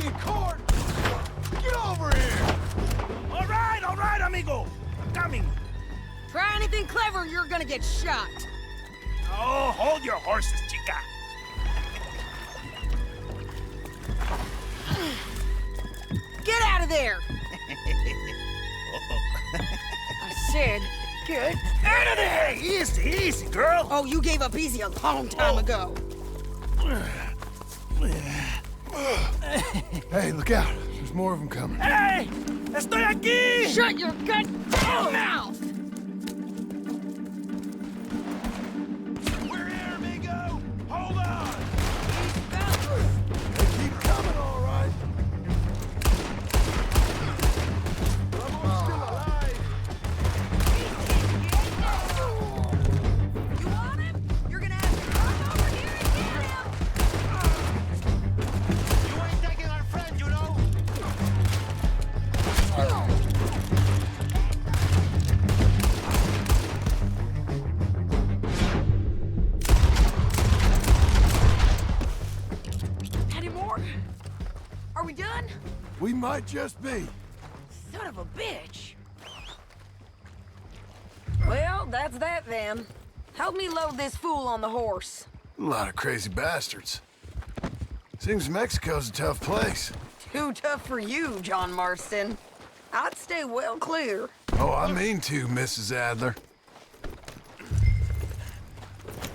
in court! Get over here! All right, amigo. I'm coming. Try anything clever and you're gonna get shot. Oh, hold your horses, chica. Get out of there! I said, get Out of there! Easy, girl. Oh, you gave up easy a long time ago. Hey, look out. There's more of them coming. Hey! Estoy aquí! Shut your goddamn mouth! We're here, amigo. Hold on. They keep coming, all right. Someone's still alive. You want him? You're gonna have to run over here and get him! You ain't taking our friend, you know. Any more? Are we done? We might just be. Son of a bitch. Well, that's that then. Help me load this fool on the horse. A lot of crazy bastards. Seems Mexico's a tough place. Too tough for you, John Marston. I'd stay well clear. Oh, I mean to, Mrs. Adler.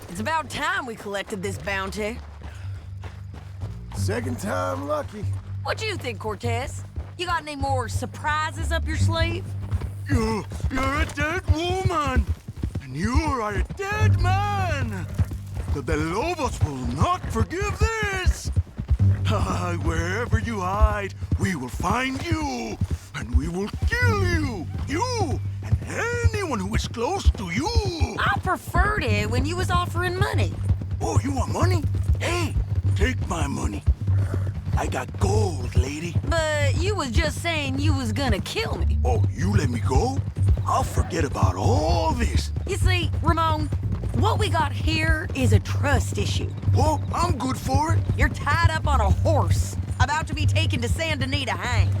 It's about time we collected this bounty. Second time lucky. What do you think, Cortez? You got any more surprises up your sleeve? You're a dead woman, and you are a dead man. The Lobos will not forgive this. Wherever you hide, we will find you, and we will kill you. You and anyone who is close to you. I preferred it when you was offering money. Oh, you want money? Hey, take my money. I got gold, lady. But you was just saying you was gonna kill me. Oh, you let me go? I'll forget about all this. You see, Ramon, what we got here is a trust issue. Oh, I'm good for it. You're tied up on a horse, about to be taken to Saint Denis to hang.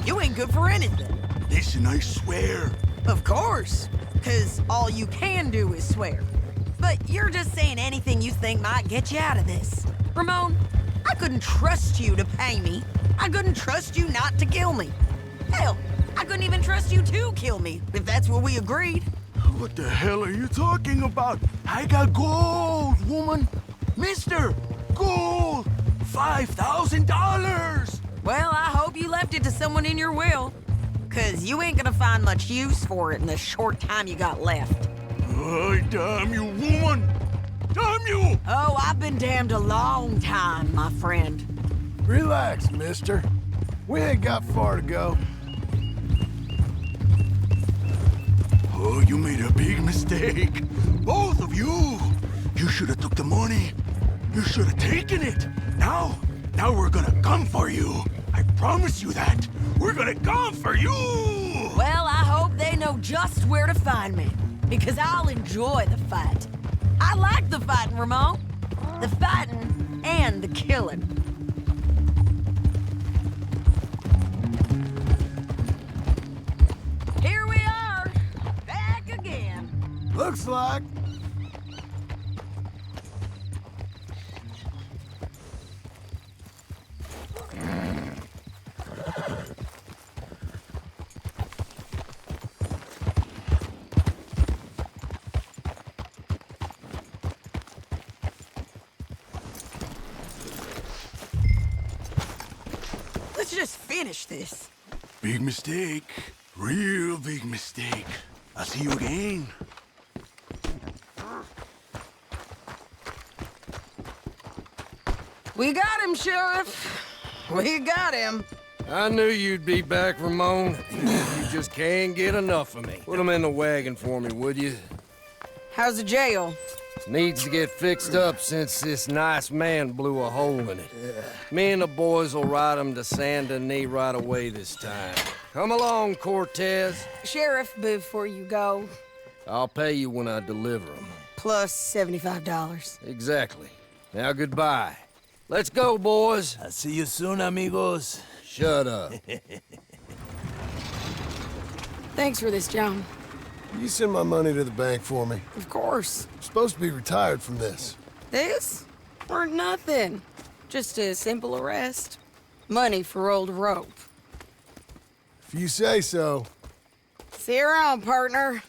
You ain't good for anything. Listen, I swear. Of course, because all you can do is swear. But you're just saying anything you think might get you out of this. Ramon, I couldn't trust you to pay me. I couldn't trust you not to kill me. Hell, I couldn't even trust you to kill me, if that's what we agreed. What the hell are you talking about? I got gold, woman. Mister, gold. $5,000. Well, I hope you left it to someone in your will. Because you ain't gonna find much use for it in the short time you got left. Oh, damn you, woman. Damn you! Oh, I've been damned a long time, my friend. Relax, mister. We ain't got far to go. Oh, you made a big mistake. Both of you. You should have took the money. You should have taken it. Now we're gonna come for you. I promise you that. We're gonna come for you. Well, I hope they know just where to find me. Because I'll enjoy the fight. I like the fighting, Ramon. The fighting and the killing. Here we are, back again. Looks like. Let's just finish this. Big mistake. Real big mistake. I'll see you again. We got him, Sheriff. We got him. I knew you'd be back, Ramon. You just can't get enough of me. Put him in the wagon for me, would you? How's the jail? Needs to get fixed up since this nice man blew a hole in it. Me and the boys will ride him to Saint Denis right away this time. Come along, Cortez. Sheriff, before you go, I'll pay you when I deliver him. plus $75. Exactly. Now, goodbye. Let's go, boys. I'll see you soon, amigos. Shut up. Thanks for this, John. You send my money to the bank for me. Of course. I'm supposed to be retired from this. This? Or nothing. Just a simple arrest. Money for old rope. If you say so. See you around, partner.